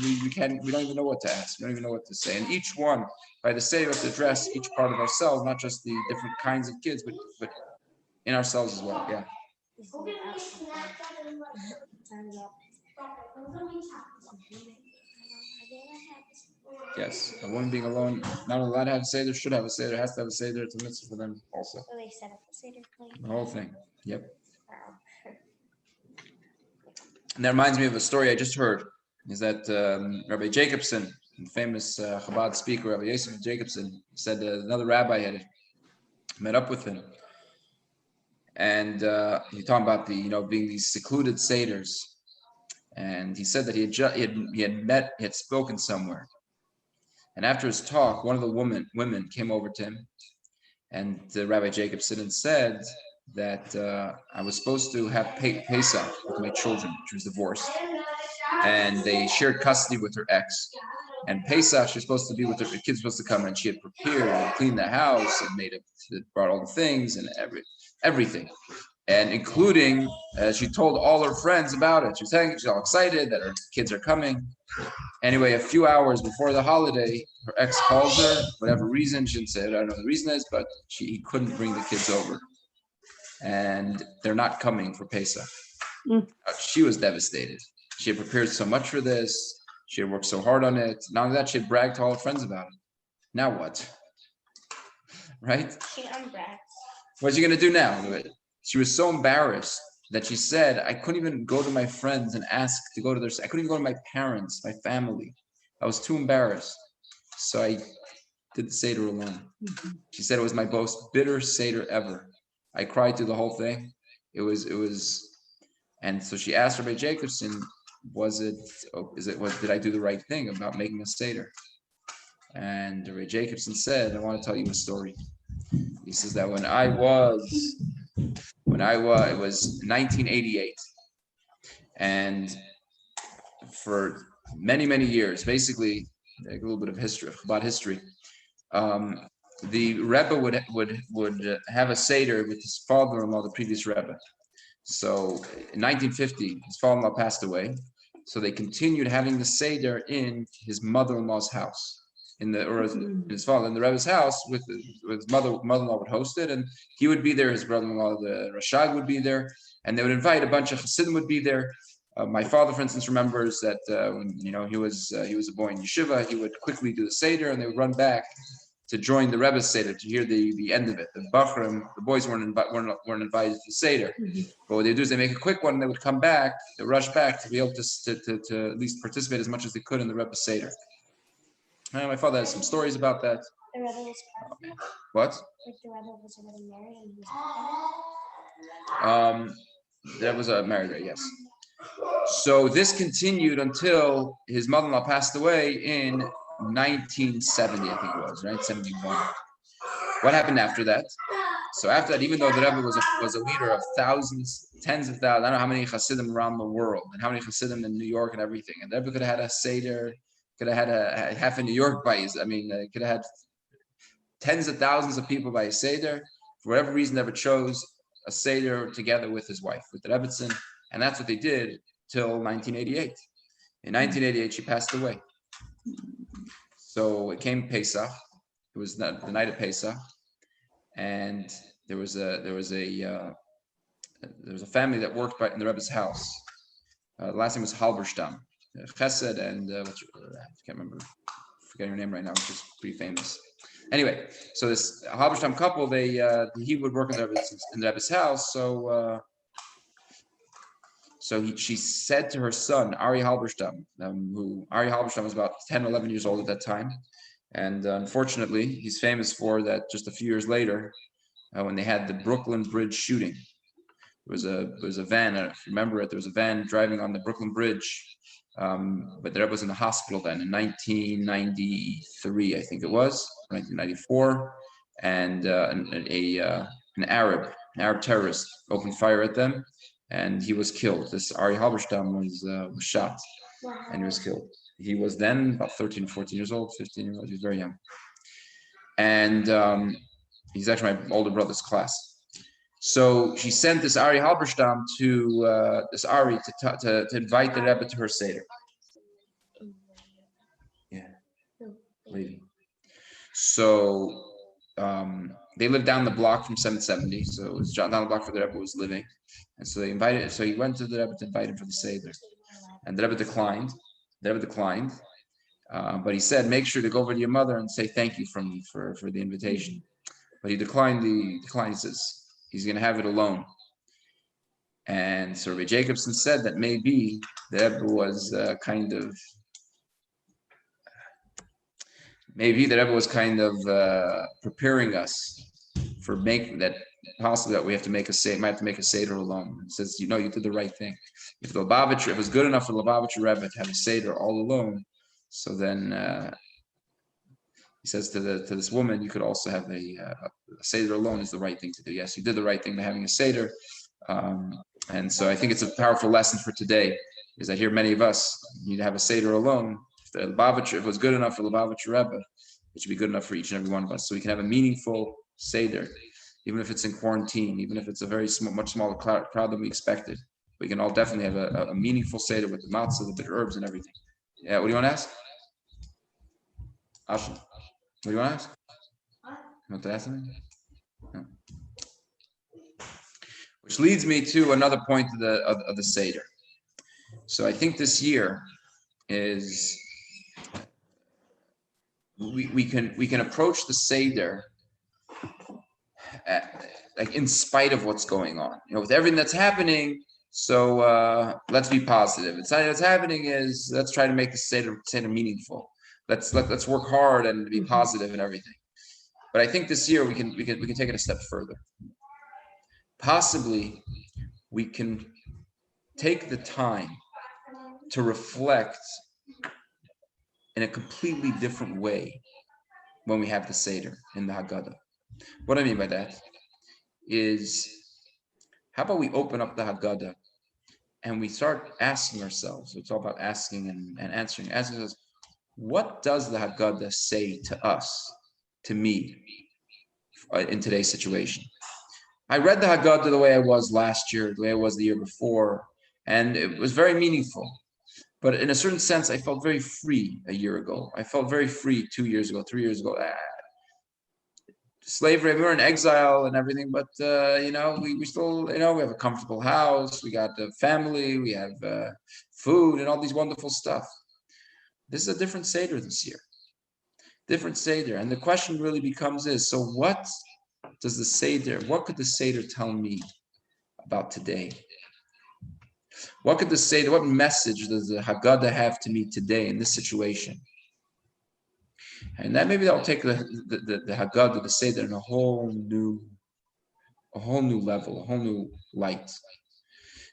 S1: we don't even know what to ask. We don't even know what to say. And each one, by the say, we have to address each part of ourselves, not just the different kinds of kids, but in ourselves as well. Yeah. Yes, a woman being alone, not allowed to have a seder, should have a seder, has to have a seder. It's a mitzvah for them also.
S3: So they set up the seder plan.
S1: The whole thing. Yep.
S3: Wow.
S1: And that reminds me of a story I just heard. Is that Rabbi Jacobson, the famous Chabad speaker, Rabbi Yosef Jacobson, said another rabbi had met up with him, and he talked about being these secluded seders, and he said that he had spoken somewhere. And after his talk, one of the women came over to him, and Rabbi Jacobson said that I was supposed to have Pesach with my children. She was divorced, and they shared custody with her ex. And Pesach, she was supposed to be with her. The kids were supposed to come, and she had prepared and cleaned the house and brought all the things and everything. And including, she told all her friends about it. She's all excited that her kids are coming. Anyway, a few hours before the holiday, her ex calls her, whatever reason, she didn't say, I don't know what the reason is, but he couldn't bring the kids over. And they're not coming for Pesach. She was devastated. She had prepared so much for this. She had worked so hard on it. Not only that, she had bragged to all her friends about it. Now what? Right?
S3: She unbrags.
S1: What's she going to do now? She was so embarrassed that she said, I couldn't even go to my friends and ask to go to I couldn't even go to my parents, my family. I was too embarrassed. So I did the Seder alone. She said it was my most bitter Seder ever. I cried through the whole thing. It was, and so she asked Rabbi Jacobson, did I do the right thing about making a Seder? And Rabbi Jacobson said, I want to tell you a story. He says that when it was 1988, and for many, many years, basically, like a little bit of history, about history, the Rebbe would have a seder with his father-in-law, the previous Rebbe. So in 1950, his father-in-law passed away. So they continued having the seder in his mother-in-law's house, in his father in the Rebbe's house with his mother-in-law would host it, and he would be there. His brother-in-law, the Rashag, would be there, and they would invite a bunch of Hasidim would be there. My father, for instance, remembers that when he was a boy in yeshiva, he would quickly do the seder, and they would run back to join the Rebbe's seder to hear the end of it. The Bachrim, the boys weren't invited to the seder, but what they do is they make a quick one, and they would come back, they rush back to be able to at least participate as much as they could in the Rebbe's seder. My father has some stories about that.
S3: The Rebbe was pregnant.
S1: What?
S3: Like the Rebbe was already married and he was
S1: That was a married, yes. So this continued until his mother-in-law passed away in 1970, I think it was, right? 71. What happened after that? So after that, even though the Rebbe was a leader of thousands, tens of thousands, I don't know how many Hasidim around the world, and how many Hasidim in New York and everything, and the Rebbe could have had a seder, could have had a half a New York bais. I mean, could have had tens of thousands of people by a seder. For whatever reason, the Rebbe chose a seder together with his wife, with the Rebbetzin, and that's what they did till 1988. In 1988, she passed away. So it came Pesach. It was the night of Pesach, and there was a family that worked in the Rebbe's house. The last name was Halberstam, Chesed, and I can't remember, forgetting her name right now, which is pretty famous. Anyway, so this Halberstam couple, he would work in the Rebbe's house. She said to her son, Ari Halberstam, Ari Halberstam was about 10, 11 years old at that time. And unfortunately, he's famous for that just a few years later, when they had the Brooklyn Bridge shooting. There was a van, if you remember it, there was a van driving on the Brooklyn Bridge, but the Rebbe was in the hospital then in 1993, I think it was, 1994, and an Arab terrorist opened fire at them, and he was killed. This Ari Halberstam was shot, and he was killed. He was then about 13, 14 years old, 15 years old. He was very young. And he's actually my older brother's class. So she sent this Ari Halberstam to invite the Rebbe to her Seder. Yeah, lady. So they lived down the block from 770. So it was down the block where the Rebbe was living. And so he went to the Rebbe to invite him for the Seder. And the Rebbe declined. But he said, make sure to go over to your mother and say thank you from me for the invitation. But he declined. He says he's going to have it alone. And so Rabbi Jacobson said that maybe the Rebbe was preparing us for making that possible, that we have to make a seder alone. It says, you did the right thing. If it was good enough for the Lubavitcher Rebbe to have a seder all alone, so then he says to this woman, you could also have a seder alone is the right thing to do. Yes, you did the right thing by having a seder, and so I think it's a powerful lesson for today. Is I hear many of us need to have a seder alone. If it was good enough for the Lubavitcher Rebbe, it should be good enough for each and every one of us, so we can have a meaningful seder, even if it's in quarantine, even if it's a much smaller crowd than we expected. We can all definitely have a meaningful seder with the matzah, the bitter herbs, and everything. Yeah, what do you want to ask? Ashley, what do you want to ask? You want to ask something? No. Which leads me to another point of the Seder. So I think this year is we can approach the Seder like in spite of what's going on. With everything that's happening. So let's be positive. It's not what's happening is let's try to make the Seder meaningful. Let's work hard and be positive and everything. But I think this year we can take it a step further. Possibly we can take the time to reflect in a completely different way when we have the Seder in the Haggadah. What I mean by that is, how about we open up the Haggadah and we start asking ourselves, it's all about asking and answering, asking us, what does the Haggadah say to us, to me, in today's situation. I read the Haggadah the way I was last year, the way I was the year before, and it was very meaningful. But in a certain sense, I felt very free a year ago. I felt very free 2 years ago, 3 years ago. Slavery, we were in exile and everything, but we still, we have a comfortable house, we got a family, we have food and all these wonderful stuff. This is a different Seder this year. Different Seder. And the question really becomes so what could the Seder tell me about today? What message does the Haggadah have to me today in this situation? And that maybe that'll take the Haggadah, the Seder, in a whole new level, a whole new light.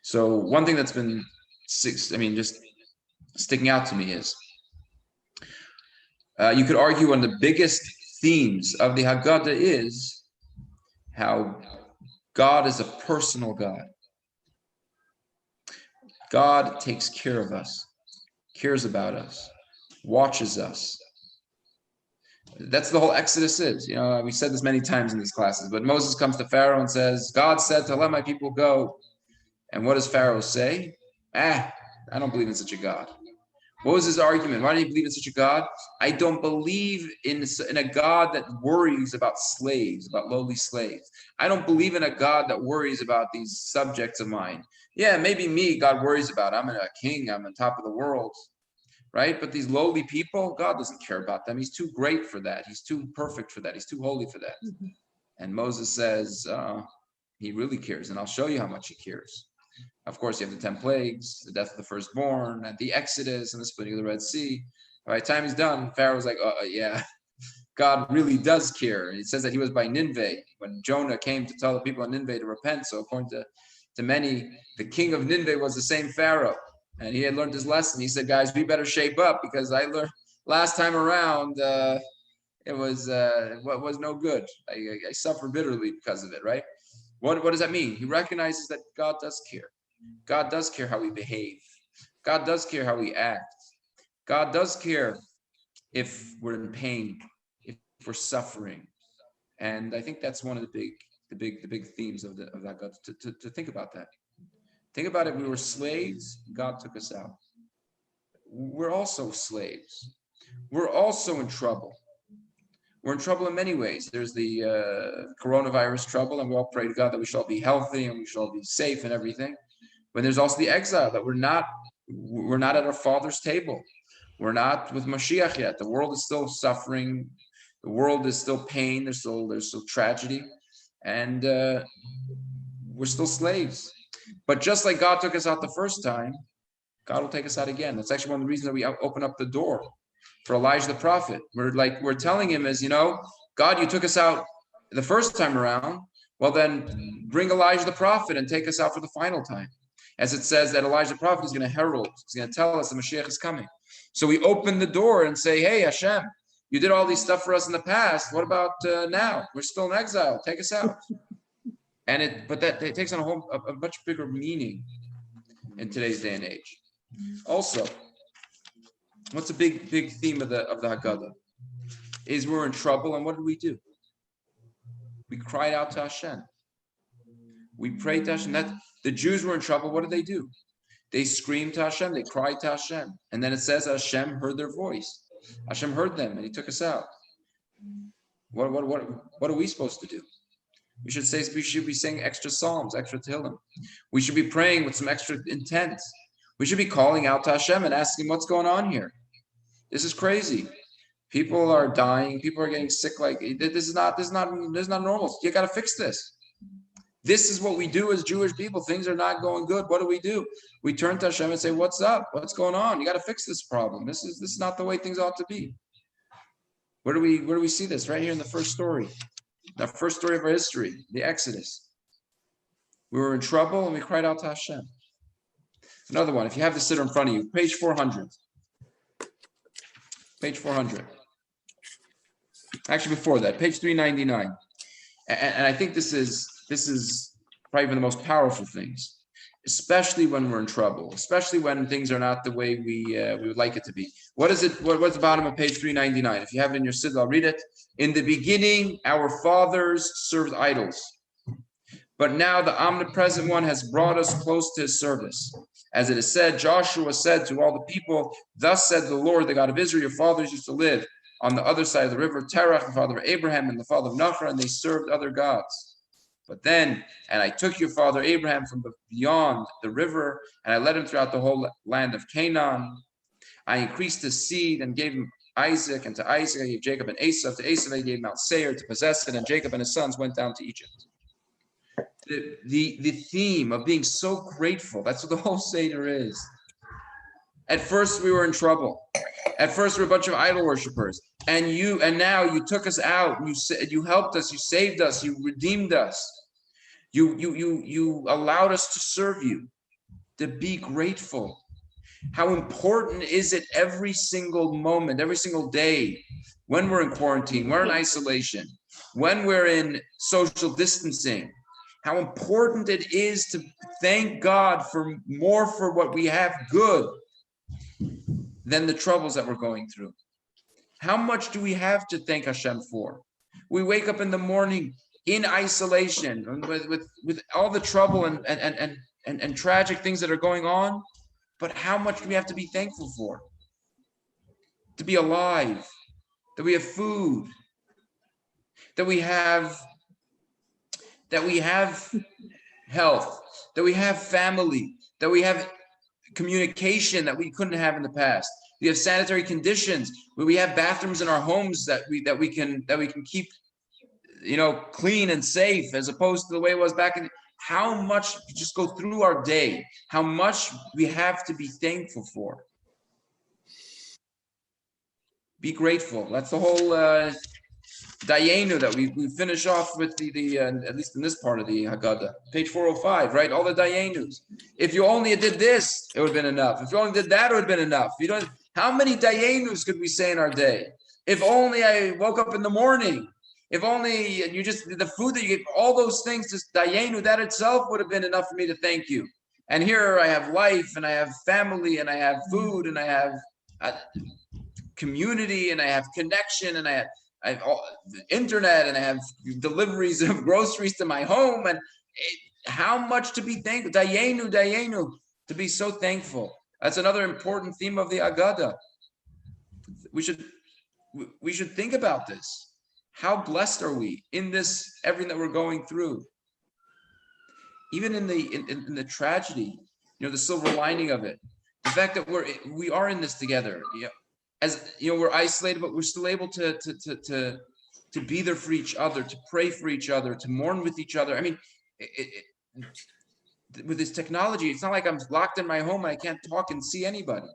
S1: So one thing that's been just sticking out to me is you could argue one of the biggest themes of the Haggadah is how God is a personal God. God takes care of us, cares about us, watches us. That's the whole Exodus is. We said this many times in these classes, but Moses comes to Pharaoh and says, God said to let my people go. And what does Pharaoh say? I don't believe in such a God. What was his argument? Why do you believe in such a God? I don't believe in a God that worries about slaves, about lowly slaves. I don't believe in a God that worries about these subjects of mine. Yeah, maybe me, God worries about. I'm a king. I'm on top of the world. Right? But these lowly people, God doesn't care about them. He's too great for that. He's too perfect for that. He's too holy for that. Mm-hmm. And Moses says, he really cares. And I'll show you how much he cares. Of course, you have the 10 plagues, the death of the firstborn, and the Exodus, and the splitting of the Red Sea. By the time he's done, Pharaoh's like, yeah, God really does care. It says that he was by Nineveh when Jonah came to tell the people in Nineveh to repent. So according to many, the king of Nineveh was the same Pharaoh. And he had learned his lesson. He said, guys, we better shape up because I learned last time around, it was no good. I suffer bitterly because of it, right? What does that mean? He recognizes that God does care. God does care how we behave. God does care how we act. God does care if we're in pain, if we're suffering. And I think that's one of the big themes of that God, to think about that. Think about it. We were slaves. God took us out. We're also slaves. We're also in trouble. We're in trouble in many ways. There's the coronavirus trouble, and we all pray to God that we shall be healthy and we shall be safe and everything. But there's also the exile, that we're not at our Father's table. We're not with Mashiach yet. The world is still suffering. The world is still pain. There's still tragedy, and we're still slaves. But just like God took us out the first time, God will take us out again. That's actually one of the reasons that we open up the door for Elijah the prophet. We're telling him God, you took us out the first time around. Well, then bring Elijah the prophet and take us out for the final time. As it says that Elijah the prophet is going to herald, he's going to tell us the Mashiach is coming. So we open the door and say, hey, Hashem, you did all these stuff for us in the past. What about now? We're still in exile. Take us out. And it takes on a much bigger meaning in today's day and age. Also, what's a big theme of the Haggadah is we're in trouble, and what do? We cried out to Hashem. We prayed to Hashem. The Jews were in trouble. What did they do? They screamed to Hashem. They cried to Hashem. And then it says Hashem heard their voice. Hashem heard them, and he took us out. What are we supposed to do? We should be saying extra psalms, extra tehillim. We should be praying with some extra intent. We should be calling out to Hashem and asking what's going on here. This is crazy. People are dying. People are getting sick. This is not normal. You got to fix this. This is what we do as Jewish people. Things are not going good. What do? We turn to Hashem and say, "What's up? What's going on? You got to fix this problem. This is not the way things ought to be." Where do we see this? Right here in the first story. The first story of our history, the Exodus. We were in trouble and we cried out to Hashem. Another one, if you have the siddur in front of you, page 400. Page 400. Actually, before that, page 399. And I think this is probably one of the most powerful things. especially when we're in trouble, especially when things are not the way we would like it to be. What is it? What's the bottom of page 399? If you have it in your siddur, I'll read it. In the beginning, our fathers served idols, but now the omnipresent one has brought us close to his service. As it is said, Joshua said to all the people, thus said the Lord, the God of Israel, your fathers used to live on the other side of the river Terach, the father of Abraham and the father of Nachor, and they served other gods. But then, and I took your father Abraham from beyond the river, and I led him throughout the whole land of Canaan. I increased his seed and gave him Isaac, and to Isaac I gave Jacob and Esau. To Esau I gave Mount Seir to possess it, and Jacob and his sons went down to Egypt. The theme of being so grateful, that's what the whole Seder is. At first we were in trouble. At first we were a bunch of idol worshipers. And now you took us out. You helped us, you saved us, you redeemed us. You allowed us to serve you. To be grateful. How important is it every single moment, every single day, when we're in quarantine, we're in isolation, when we're in social distancing, how important it is to thank God for what we have good than the troubles that we're going through. How much do we have to thank Hashem for? We wake up in the morning in isolation with all the trouble and tragic things that are going on, but how much do we have to be thankful for? To be alive, that we have food, that we have health, that we have family, that we have communication that we couldn't have in the past. We have sanitary conditions, where we have bathrooms in our homes that we can keep, clean and safe, as opposed to the way it was back in. How much, just go through our day, how much we have to be thankful for. Be grateful. That's the whole Dayenu that we finish off with the at least in this part of the Haggadah, page 405, right? All the Dayenus. If you only did this, it would have been enough. If you only did that, it would have been enough. How many Dayenus could we say in our day? If only I woke up in the morning. If only the food that you get, all those things, just Dayenu, that itself would have been enough for me to thank you. And here I have life, and I have family, and I have food, and I have community, and I have connection, and I have internet, and I have deliveries of groceries to my home. And how much to be thankful. Dayenu, to be so thankful. That's another important theme of the Haggadah. We should think about this. How blessed are we in this, everything that we're going through? Even in the tragedy, the silver lining of it, the fact that we are in this together. As we're isolated, but we're still able to be there for each other, to pray for each other, to mourn with each other. I mean, with this technology, it's not like I'm locked in my home and I can't talk and see anybody.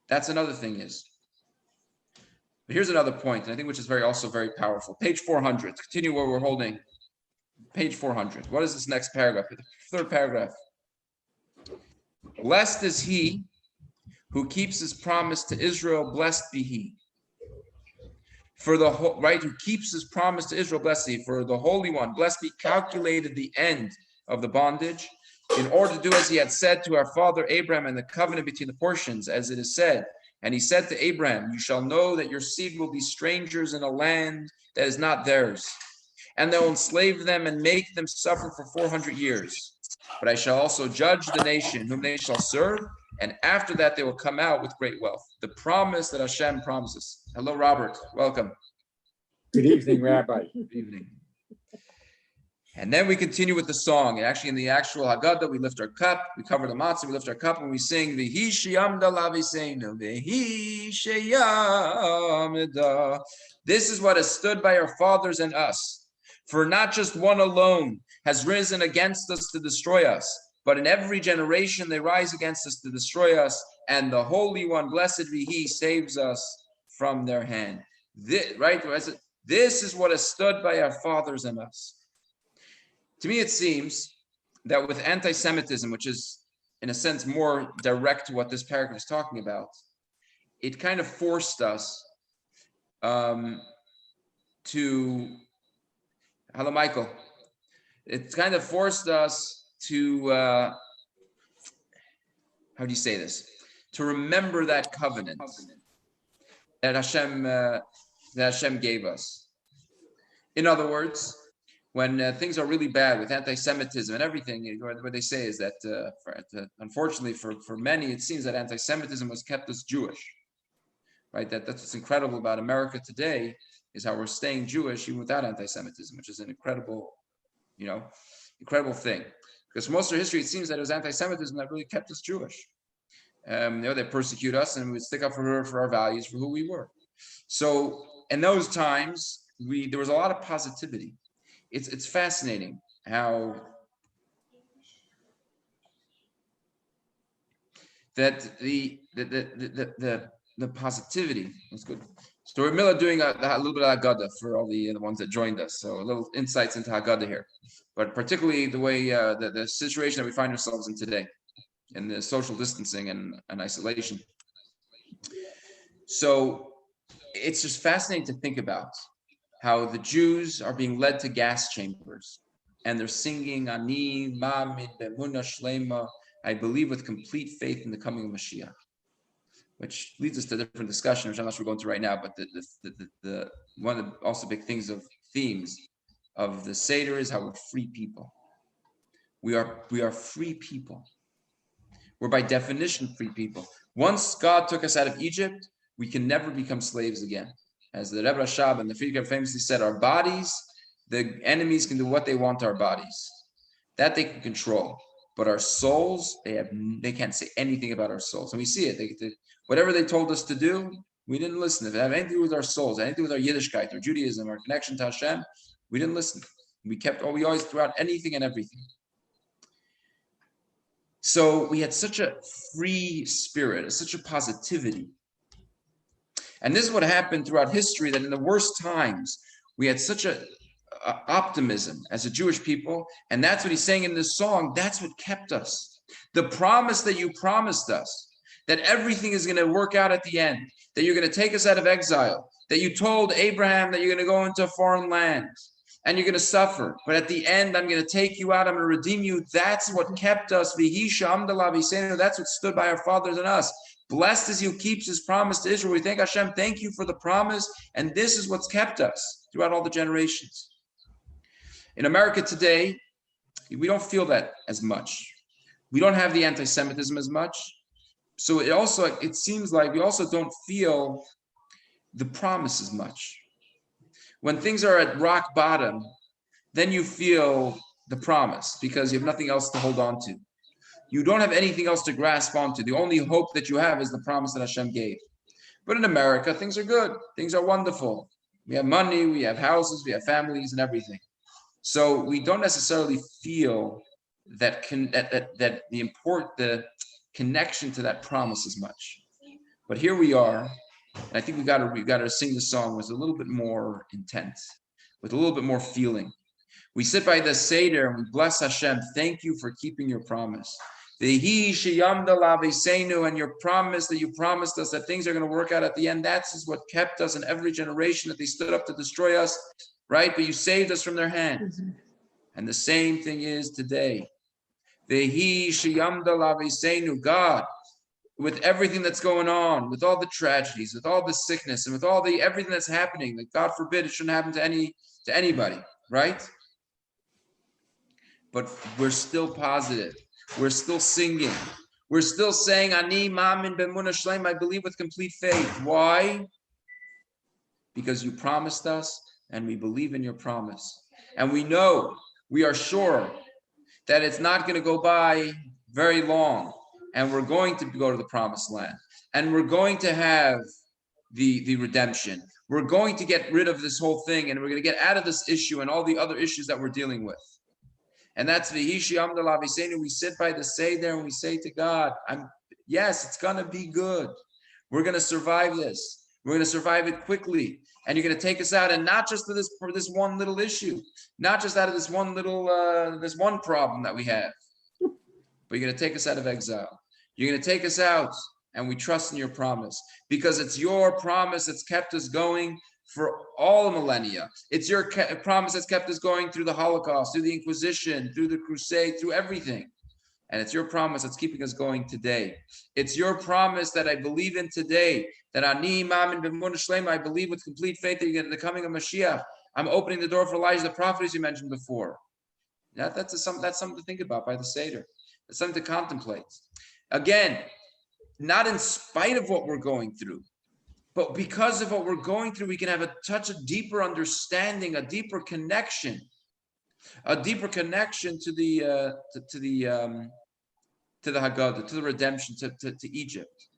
S1: That's another thing is. But here's another point, and I think which is also very powerful. Page 400. Continue where we're holding. Page 400. What is this next paragraph? The third paragraph. Blessed is he who keeps his promise to Israel. Blessed be he. For the who keeps his promise to Israel. Blessed be he. For the Holy One. Blessed be calculated the end of the bondage, in order to do as he had said to our father Abraham, and the covenant between the portions, as it is said. And he said to Abraham, you shall know that your seed will be strangers in a land that is not theirs, and they'll enslave them and make them suffer for 400 years. But I shall also judge the nation whom they shall serve, and after that they will come out with great wealth. The promise that Hashem promises. Hello, Robert. Welcome.
S4: Good evening, Rabbi.
S1: Good evening. And then we continue with the song. And actually, in the actual Haggadah, we lift our cup, we cover the matzah, we lift our cup, and we sing the V'hi sheyamda laviseinu, V'hi sheyamda. This is what has stood by our fathers and us. For not just one alone has risen against us to destroy us, but in every generation they rise against us to destroy us, and the Holy One, blessed be He, saves us from their hand. This is what has stood by our fathers and us. To me, it seems that with anti-Semitism, which is, in a sense, more direct to what this paragraph is talking about, it kind of forced us to, hello, Michael. It kind of forced us to how do you say this? To remember that covenant that Hashem gave us. In other words, when things are really bad with anti-Semitism and everything, what they say is that, unfortunately for many, it seems that anti-Semitism has kept us Jewish, right? That's what's incredible about America today, is how we're staying Jewish even without anti-Semitism, which is an incredible thing. Because for most of our history, it seems that it was anti-Semitism that really kept us Jewish. They persecute us and we would stick up for our values, for who we were. So in those times, there was a lot of positivity. It's fascinating how that the positivity was good. So we're Mila doing a little bit of Haggadah for all the ones that joined us. So a little insights into Haggadah here, but particularly the way the situation that we find ourselves in today, in the social distancing and isolation. So it's just fascinating to think about how the Jews are being led to gas chambers and they're singing Ani Ma'amid Be'emunah Shlema, I believe with complete faith in the coming of Mashiach, which leads us to a different discussion, which I'm not sure we're going to right now, but the one of the also big things of themes of the Seder is how we're free people. We are free people. We're by definition free people. Once God took us out of Egypt, we can never become slaves again. As the Rebbe Rashab and the Friedrich famously said, our bodies, the enemies can do what they want to our bodies. That they can control. But our souls, they can't say anything about our souls. And we see it. Whatever they told us to do, we didn't listen. If it had anything to do with our souls, anything to do with our Yiddishkeit, our Judaism, our connection to Hashem, we didn't listen. We always threw out anything and everything. So we had such a free spirit, such a positivity. And this is what happened throughout history, that in the worst times, we had such a optimism as a Jewish people. And that's what he's saying in this song. That's what kept us. The promise that you promised us, that everything is going to work out at the end, that you're going to take us out of exile, that you told Abraham that you're going to go into a foreign land and you're going to suffer. But at the end, I'm going to take you out. I'm going to redeem you. That's what kept us. That's what stood by our fathers and us. Blessed is he who keeps his promise to Israel. We thank Hashem. Thank you for the promise. And this is what's kept us throughout all the generations. In America today, we don't feel that as much. We don't have the anti-Semitism as much. So it seems like we also don't feel the promise as much. When things are at rock bottom, then you feel the promise because you have nothing else to hold on to. You don't have anything else to grasp onto. The only hope that you have is the promise that Hashem gave. But in America, things are good. Things are wonderful. We have money, we have houses, we have families and everything. So we don't necessarily feel that the connection to that promise as much. But here we are, and I think we got to sing the song with a little bit more intent, with a little bit more feeling. We sit by the Seder and we bless Hashem. Thank you for keeping your promise. And your promise that you promised us that things are going to work out at the end. That's what kept us in every generation that they stood up to destroy us, right? But you saved us from their hands. Mm-hmm. And the same thing is today. God, with everything that's going on, with all the tragedies, with all the sickness, and with all everything that's happening, that God forbid it shouldn't happen to anybody, right? But we're still positive. We're still singing. We're still saying, Ani Ma'amin Be'emunah Shlema, I believe with complete faith. Why? Because you promised us, and we believe in your promise. And we know, we are sure that it's not going to go by very long, and we're going to go to the promised land, and we're going to have the redemption. We're going to get rid of this whole thing, and we're going to get out of this issue and all the other issues that we're dealing with. And that's V'hishi Amdallah V'seinu. We sit by the Seder and we say to God, yes, it's going to be good. We're going to survive this. We're going to survive it quickly. And you're going to take us out, and not just for this one little issue, not just out of this one little, this one problem that we have, but you're going to take us out of exile. You're going to take us out, and we trust in your promise, because it's your promise that's kept us going for all millennia. It's your promise that's kept us going through the Holocaust, through the Inquisition, through the Crusade, through everything. And it's your promise that's keeping us going today. It's your promise that I believe in today, that Ani Mamin B'Emunah Shlema, I believe with complete faith that you get the coming of Mashiach. I'm opening the door for Elijah the prophet, as you mentioned before. That's something to think about by the Seder. It's something to contemplate. Again, not in spite of what we're going through, but because of what we're going through, we can have a deeper understanding, a deeper connection to the Haggadah, to the redemption, to Egypt.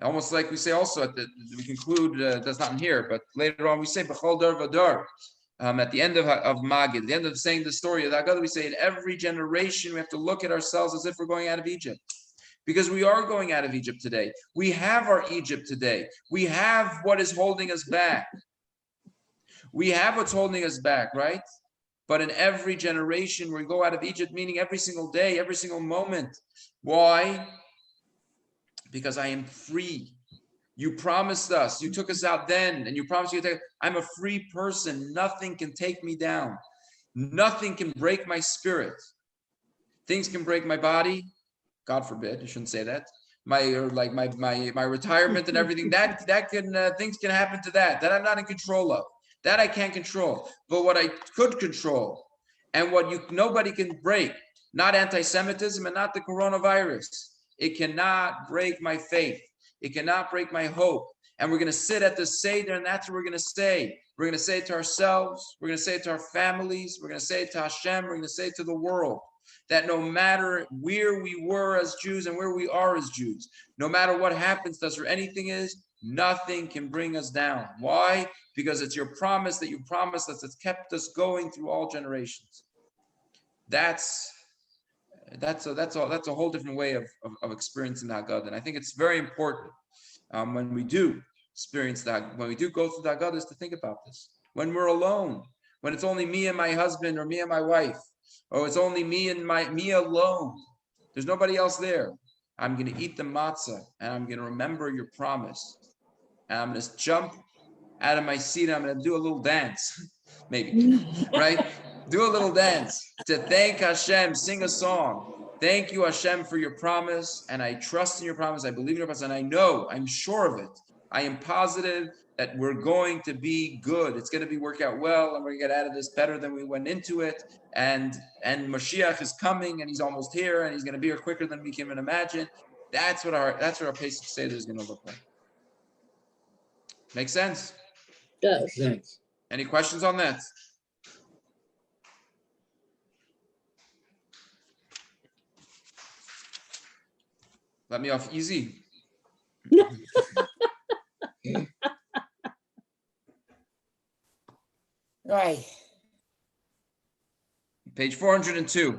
S1: Almost like we say also we conclude, that's not in here, but later on we say B'chol dar v'dar. At the end of Magid, at the end of saying the story of the Haggadah, we say in every generation we have to look at ourselves as if we're going out of Egypt. Because we are going out of Egypt today. We have our Egypt today. We have what is holding us back. We have what's holding us back, right? But in every generation we go out of Egypt, meaning every single day, every single moment. Why? Because I am free. You promised us, you took us out then, and you promised you to take. I'm a free person. Nothing can take me down. Nothing can break my spirit. Things can break my body. God forbid, I shouldn't say that. My retirement and everything, that can things can happen to that I'm not in control of. That I can't control. But what I could control, and what nobody can break, not anti-Semitism and not the coronavirus. It cannot break my faith. It cannot break my hope. And we're going to sit at the Seder, and that's what we're going to say. We're going to say it to ourselves. We're going to say it to our families. We're going to say it to Hashem. We're going to say it to the world. That no matter where we were as Jews and where we are as Jews, no matter what happens to us or anything is, nothing can bring us down. Why? Because it's your promise that you promised us that's kept us going through all generations. That's a whole different way of experiencing the Haggadah. And I think it's very important when we do experience that, when we do go through the Haggadah, is to think about this. When we're alone, when it's only me and my husband or me and my wife, or it's only me alone, there's nobody else there. I'm going to eat the matzah and I'm going to remember your promise. And I'm going to jump out of my seat. I'm going to do a little dance, maybe, right? Do a little dance to thank Hashem, sing a song. Thank you, Hashem, for your promise. And I trust in your promise. I believe in your promise. And I'm sure of it. I am positive that we're going to be good. It's going to work out well. And we're going to get out of this better than we went into it. And Mashiach is coming, and he's almost here, and he's going to be here quicker than we can even imagine. That's what our Pesach Seder is going to look like. Make sense?
S2: Does.
S4: Makes sense.
S1: Any questions on that? Let me off easy.
S5: Right.
S1: Page 402.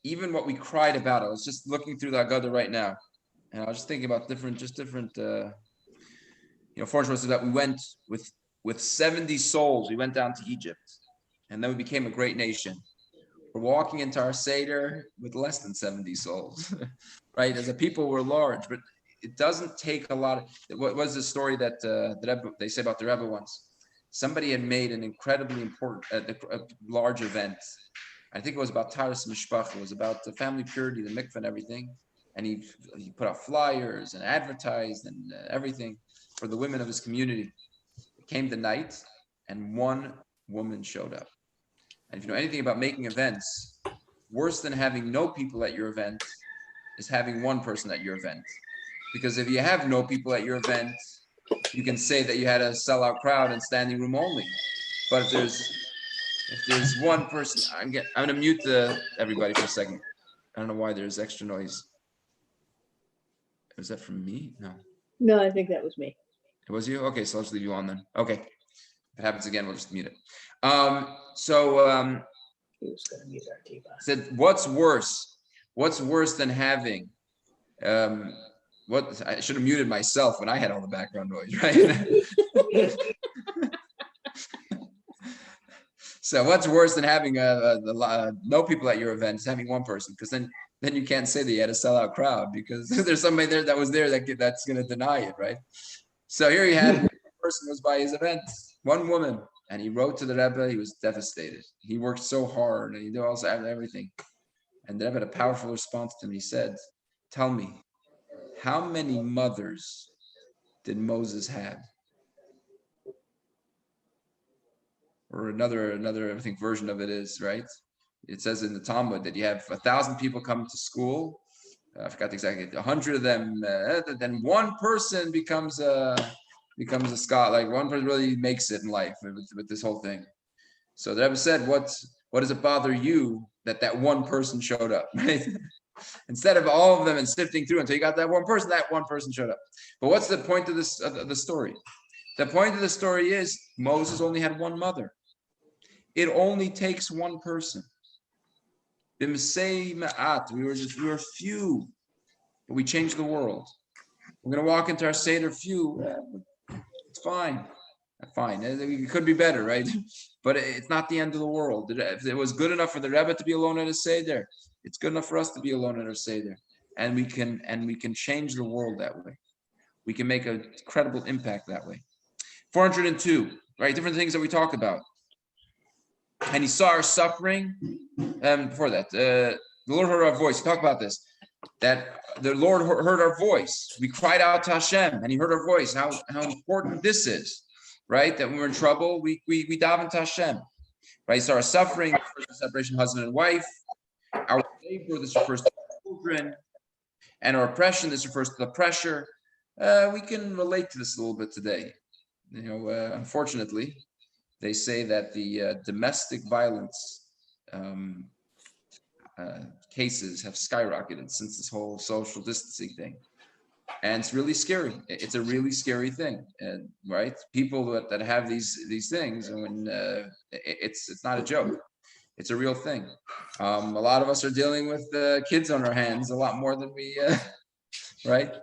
S1: Even what we cried about, I was just looking through the Haggadah right now, and I was just thinking about different, fortunate that we went with 70 souls, we went down to Egypt, and then we became a great nation. We're walking into our Seder with less than 70 souls, right? As a people, we're large, but it doesn't take a lot. What was the story that the Rebbe, they say about the Rebbe once? Somebody had made an incredibly important, a large event. I think it was about Taras Mishpach. It was about the family purity, the mikveh and everything. And he put out flyers and advertised and everything for the women of his community. It came the night, and one woman showed up. And if you know anything about making events, worse than having no people at your event is having one person at your event. Because if you have no people at your event, you can say that you had a sellout crowd and standing room only. But if there's one person, I'm going to mute everybody for a second. I don't know why there's extra noise. Was that from me? No.
S2: No, I think that was me.
S1: It was you? Okay, so I'll just leave you on then. Okay. If it happens again, we'll just mute it.
S2: He was going to mute our TV.
S1: Said, what's worse? What's worse than having what I should have muted myself when I had all the background noise, right? So what's worse than having no people at your event is having one person, because then then you can't say that you had a sellout crowd because there's somebody there that was there that's going to deny it, right? So here you had one person was by his event, one woman, and he wrote to the Rebbe. He was devastated. He worked so hard, and he did also everything. And the Rebbe had a powerful response to him. He said, "Tell me, how many mothers did Moses have?" Or another I think version of it is right. It says in the Talmud that you have 1,000 people come to school. I forgot exactly. 100 of them, then one person becomes a scholar. Like one person really makes it in life with this whole thing. So the Rebbe said, what does it bother you that one person showed up, right? Instead of all of them and sifting through until you got that one person showed up. But what's the point of this of the story? The point of the story is Moses only had one mother. It only takes one person. We were few, but we changed the world. We're going to walk into our Seder few. It's fine. Fine. It could be better, right? But it's not the end of the world. If it was good enough for the Rebbe to be alone at a Seder, it's good enough for us to be alone at our Seder. And we can change the world that way. We can make an incredible impact that way. 402, right? Different things that we talk about. And he saw our suffering. Before that, the Lord heard our voice. Talk about this. That the Lord heard our voice. We cried out to Hashem, and He heard our voice. How important this is, right? That when we're in trouble, we daven to Hashem, right? He saw our suffering, the separation of husband and wife. Our labor, this refers to children, and our oppression, this refers to the pressure. We can relate to this a little bit today. Unfortunately, they say that the domestic violence cases have skyrocketed since this whole social distancing thing, and it's really scary. It's a really scary thing, right? People that have these things, and when it's not a joke, it's a real thing. A lot of us are dealing with kids on our hands a lot more than we, right?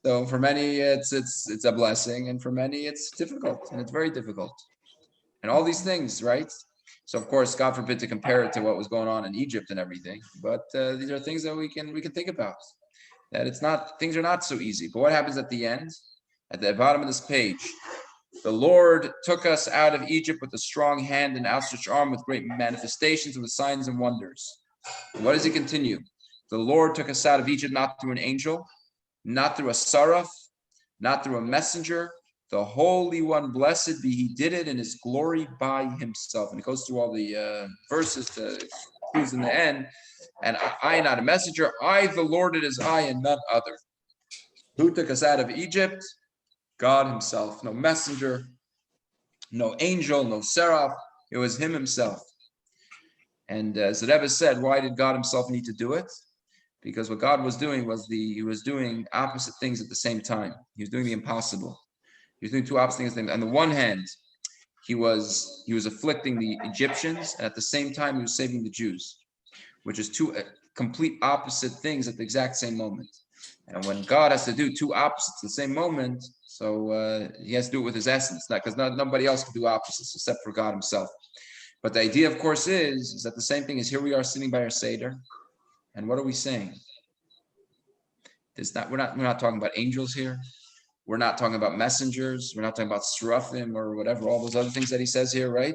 S1: So for many, it's a blessing, and for many, it's difficult, and it's very difficult. And all these things, right? So of course, God forbid to compare it to what was going on in Egypt and everything, but these are things that we can think about. That things are not so easy. But what happens at the end? At the bottom of this page, the Lord took us out of Egypt with a strong hand and outstretched arm, with great manifestations and with signs and wonders. And what does he continue? The Lord took us out of Egypt not through an angel, not through a seraph, not through a messenger. The Holy One, blessed be He, did it in His glory by Himself. And it goes through all the verses to choose in the end. And I, not a messenger, I, the Lord, it is I, and none other. Who took us out of Egypt? God Himself. No messenger, no angel, no seraph. It was Him Himself. And as the Rebbe said, why did God Himself need to do it? Because what God was doing was He was doing opposite things at the same time. He was doing the impossible. He was doing two opposite things. On the one hand, he was afflicting the Egyptians, and at the same time, he was saving the Jews, which is two complete opposite things at the exact same moment. And when God has to do two opposites at the same moment, so he has to do it with his essence, not because nobody else can do opposites except for God Himself. But the idea, of course, is that the same thing is here we are sitting by our Seder, and what are we saying? We're not talking about angels here. We're not talking about messengers. We're not talking about seraphim or whatever, all those other things that he says here, right?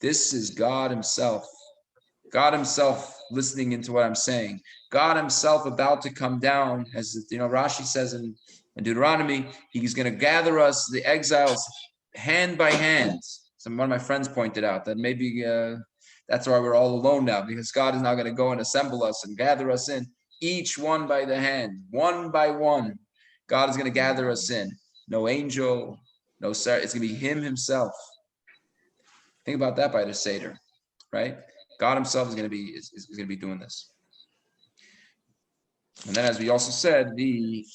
S1: This is God Himself. God Himself listening into what I'm saying. God Himself about to come down, as Rashi says in Deuteronomy, He's going to gather us, the exiles, hand by hand. One of my friends pointed out that maybe that's why we're all alone now, because God is now going to go and assemble us and gather us in, each one by the hand, one by one. God is going to gather us in. No angel, no sir. It's going to be Him Himself. Think about that by the Seder, right? God Himself is going to be doing this. And then, as we also said, the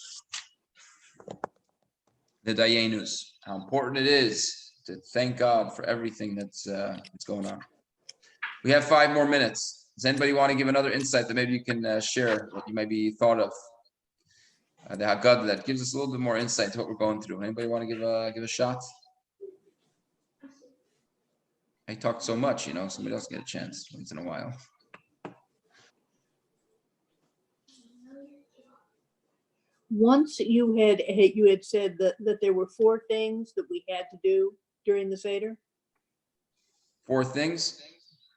S1: Dayenus, how important it is to thank God for everything that's going on. We have 5 more minutes. Does anybody want to give another insight that maybe you can share what you maybe thought of? The Haggadah that gives us a little bit more insight to what we're going through. Anybody want to give a shot? I talked so much, somebody else get a chance once in a while.
S2: once you had said that there were 4 things that we had to do during the Seder.
S1: 4 things.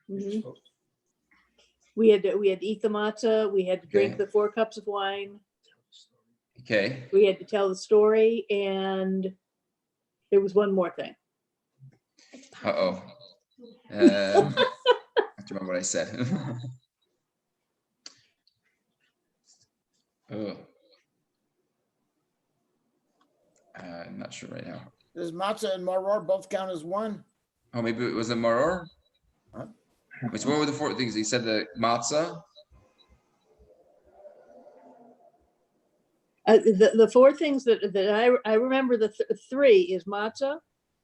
S2: Mhm. We had to eat the matzah, we had to drink
S1: Okay.
S2: the 4 cups of wine,
S1: Okay.
S2: we had to tell the story, and there was one more thing.
S1: Uh-oh. I have to remember what I said. Oh. I'm not sure right now.
S5: Does matzah and maror both count as one?
S1: Oh, maybe it was a maror?
S5: Huh?
S1: Which what were the 4 things? He said the matzah.
S2: The 4 things that I remember, the 3 is matzah,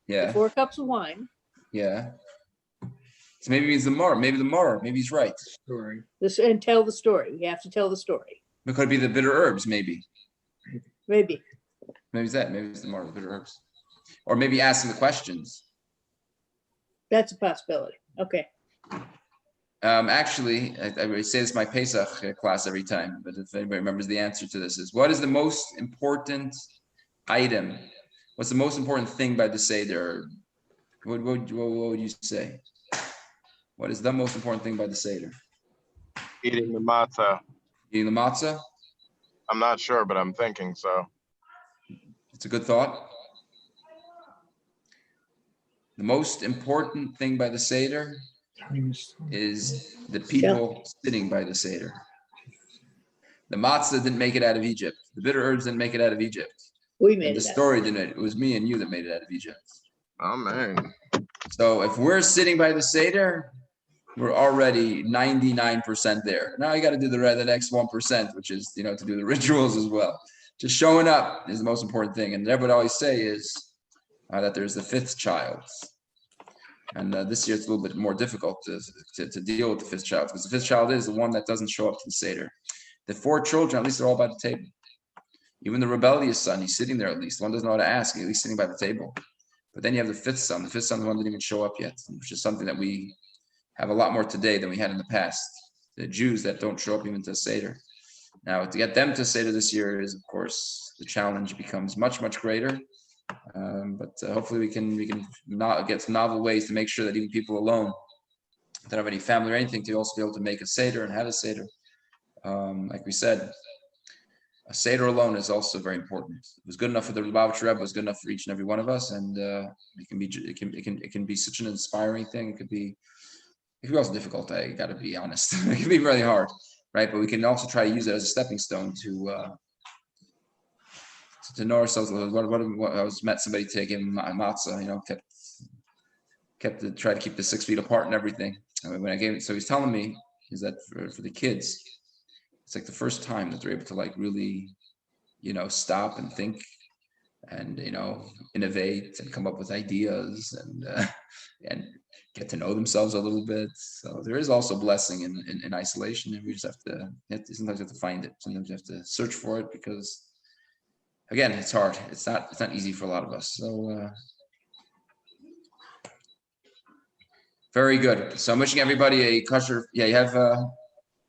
S2: the
S1: Yeah.
S2: 4 cups of wine,
S1: Yeah. So maybe it's the maror. Maybe the maror. Maybe he's right.
S4: Story.
S2: and tell the story. We have to tell the story.
S1: It could be the bitter herbs, maybe.
S2: Maybe.
S1: Maybe it's that. Maybe it's the maror, the bitter herbs. Or maybe asking the questions.
S2: That's a possibility. Okay.
S1: Actually, I say this in my Pesach class every time, but if anybody remembers the answer to this is, what is the most important item? What's the most important thing by the Seder? What would you say? What is the most important thing by the Seder?
S6: Eating the matzah.
S1: Eating the matzah?
S6: I'm not sure, but I'm thinking so.
S1: It's a good thought. The most important thing by the Seder is the people sitting by the Seder. The matzah didn't make it out of Egypt. The bitter herbs didn't make it out of Egypt.
S2: We
S1: And
S2: made
S1: the
S2: it.
S1: story didn't. It was me and you that made it out of Egypt.
S6: Amen.
S1: So if we're sitting by the Seder, we're already 99% there. Now I got to do the next 1%, which is, to do the rituals as well. Just showing up is the most important thing. And everybody always say is that there's the 5th child. And this year it's a little bit more difficult to deal with the 5th child, because the 5th child is the one that doesn't show up to the Seder. The 4 children, at least they're all by the table. Even the rebellious son, he's sitting there at least. One doesn't know how to ask, he's at least sitting by the table. But then you have the 5th son. The 5th son, the one didn't even show up yet, which is something that we have a lot more today than we had in the past. The Jews that don't show up even to Seder. Now, to get them to Seder this year is, of course, the challenge becomes much, much greater. But hopefully we can not get some novel ways to make sure that even people alone that don't have any family or anything to also be able to make a Seder and have a Seder. Like we said, a Seder alone is also very important. It was good enough for the Lubavitcher Rebbe, it was good enough for each and every one of us, and it can be such an inspiring thing. It could be also difficult. I got to be honest. It can be really hard, right? But we can also try to use it as a stepping stone to know ourselves. What I met somebody today, gave him matzah, try to keep the 6 feet apart and everything. When I gave it, so he's telling me is that for the kids, it's like the first time that they're able to really, stop and think and, innovate and come up with ideas and get to know themselves a little bit. So there is also blessing in isolation, and we just sometimes have to find it. Sometimes you have to search for it, because again, it's hard. It's not easy for a lot of us. So very good. So I'm wishing everybody a kosher. Yeah, you have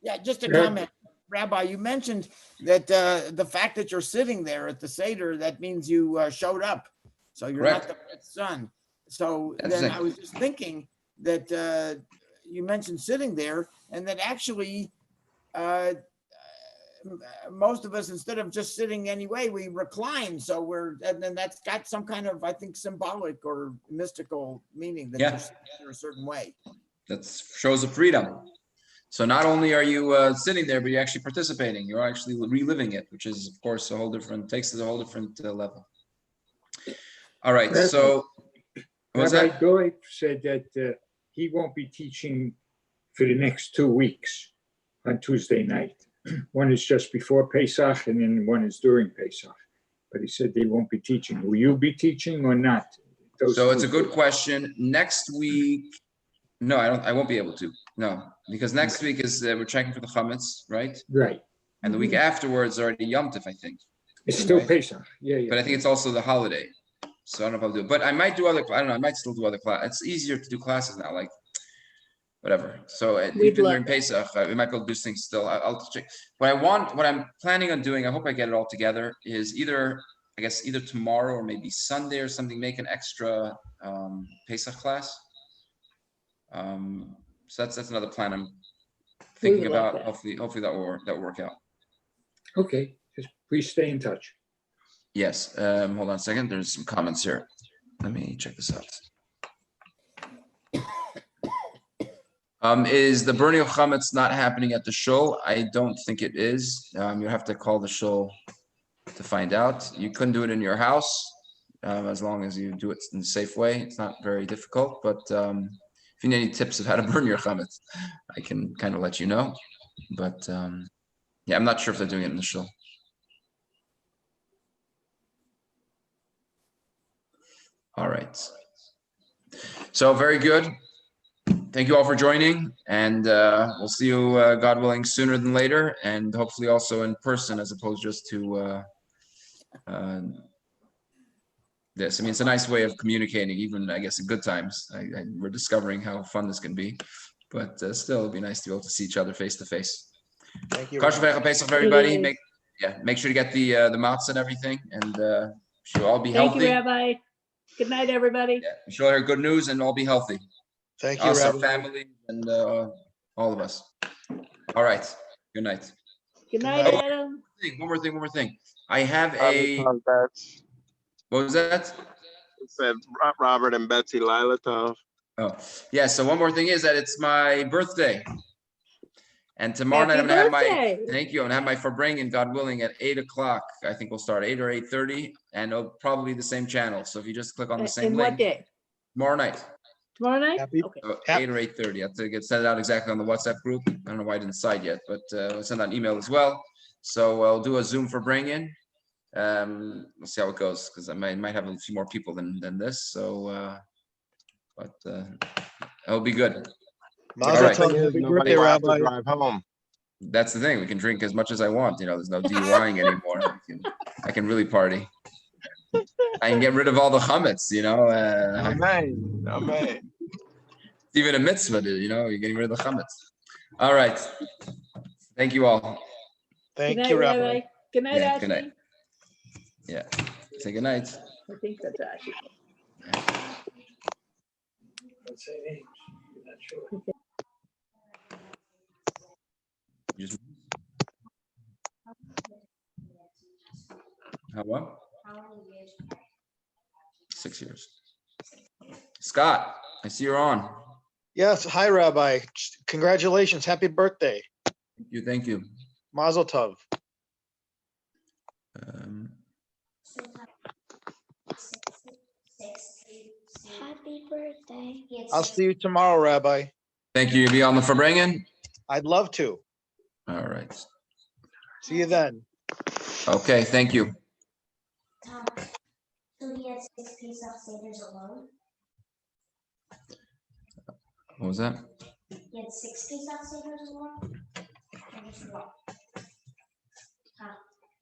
S5: Yeah, just a
S4: Yeah.
S5: comment. Rabbi, you mentioned that the fact that you're sitting there at the Seder, that means you showed up. So you're
S1: Correct.
S5: not the 5th son. So
S1: That's
S5: then
S1: it.
S5: I was just thinking that you mentioned sitting there, and that actually most of us, instead of just sitting anyway, we recline. So and then that's got some kind of, I think, symbolic or mystical meaning that
S1: Yeah.
S5: you're sitting there a certain way.
S1: that shows of freedom. So not only are you sitting there, but you're actually participating. You're actually reliving it, which is, of course, takes it a whole different level. All right.
S4: Rabbi-
S1: So what's
S4: Rabbi
S1: that?
S4: Goy said that he won't be teaching for the next 2 weeks on Tuesday night. One is just before Pesach, and then one is during Pesach. But he said they won't be teaching. Will you be teaching or not?
S1: So it's a good question. Next week, no, I won't be able to. No, because next week is we're checking for the chametz, right?
S4: Right.
S1: And the week afterwards already Yom Tov, I think.
S4: It's still
S1: Right.
S4: Pesach. Yeah.
S1: But I think it's also the holiday. So I don't know if I'll do it. But I might do I might still do other classes. It's easier to do classes now. Like whatever. So
S2: We'd
S1: even
S2: love
S1: during
S2: that.
S1: Pesach, we might be able to do things still. I'll check. What I'm planning on doing, I hope I get it all together, is either tomorrow or maybe Sunday or something, make an extra Pesach class. So that's another plan I'm
S2: We
S1: thinking
S2: would love
S1: about.
S2: that.
S1: Hopefully that will work out.
S4: Okay, just please stay in touch.
S1: Yes. Hold on a second. There's some comments here. Let me check this out. Is the burning of chametz not happening at the shul? I don't think it is. You have to call the shul to find out. You couldn't do it in your house, as long as you do it in a safe way. It's not very difficult, but if you need any tips of how to burn your chametz, I can kind of let you know. But yeah, I'm not sure if they're doing it in the shul. All right. So very good. Thank you all for joining, and we'll see you, God willing, sooner than later, and hopefully also in person as opposed just to this. I mean, it's a nice way of communicating, even I guess in good times. We're discovering how fun this can be, but still, it'd be nice to be able to see each other face to face.
S7: Thank you.
S1: Kosher
S7: Rabbi.
S1: V'echa Pesach for everybody.
S2: It is.
S1: Make sure to get the matzah and everything, and should all be
S2: Thank
S1: healthy.
S2: you, Rabbi. Good night, everybody.
S1: Yeah, we should all hear good news and all be healthy.
S7: Thank you,
S1: Us, our
S7: Rabbi.
S1: families, and all of us. All right. Good night.
S2: Good night,
S1: Oh,
S2: Adam.
S1: One more thing. I have
S6: Lila Tov.
S1: what was that?
S6: It said Robert and Betsy Lila Tov.
S1: Oh, yeah. So one more thing is that it's my birthday. And tomorrow night I'm
S2: Happy
S1: gonna have my,
S2: birthday.
S1: thank you, I'm gonna have my Farbrengen, God willing, at 8 o'clock. I think we'll start 8 or 8:30, and it'll probably be the same channel. So if you just click on the same
S2: And what
S1: link,
S2: day?
S1: tomorrow night,
S2: Tomorrow night?
S7: Happy-
S2: Okay.
S1: so
S7: Yep.
S1: 8 or 8:30. I have to send it out exactly on the WhatsApp group. I don't know why I didn't decide yet, but I'll send out an email as well. So I'll do a Zoom for Farbrengen. We'll see how it goes, because I might have a few more people than this. So, but it'll be good.
S7: Mazel
S1: right.
S7: tov.
S6: Thing is,
S7: Happy
S6: nobody
S7: birthday,
S6: will have to
S7: Rabbi.
S6: drive home.
S1: That's the thing. We can drink as much as I want. There's no DUIing anymore. I can really party. I can get rid of all the chametz.
S6: Amen. Amen.
S1: It's even a mitzvah. You're getting rid of the chametz. All right. Thank you all.
S2: Good
S7: Thank
S2: night,
S7: you, Rabbi.
S2: Rabbi. Good night,
S1: Yeah, good
S2: Ashley.
S1: night. Yeah. Say good night.
S2: I think that's Ashley.
S4: Don't say names. You're not sure.
S1: Just how what? 6 years. Scott, I see you're on.
S7: Yes. Hi, Rabbi. Congratulations. Happy birthday.
S1: Thank you.
S7: Mazel tov.
S3: Happy birthday.
S7: I'll see you tomorrow, Rabbi.
S1: Thank you. You'll be on the Farbrengen?
S7: I'd love to.
S1: All right.
S7: See you then.
S1: Okay, thank you.
S3: Tom, so he had 6 Pesach Seders alone?
S1: What was that?
S3: He had 6 Pesach Seders alone? Or just one?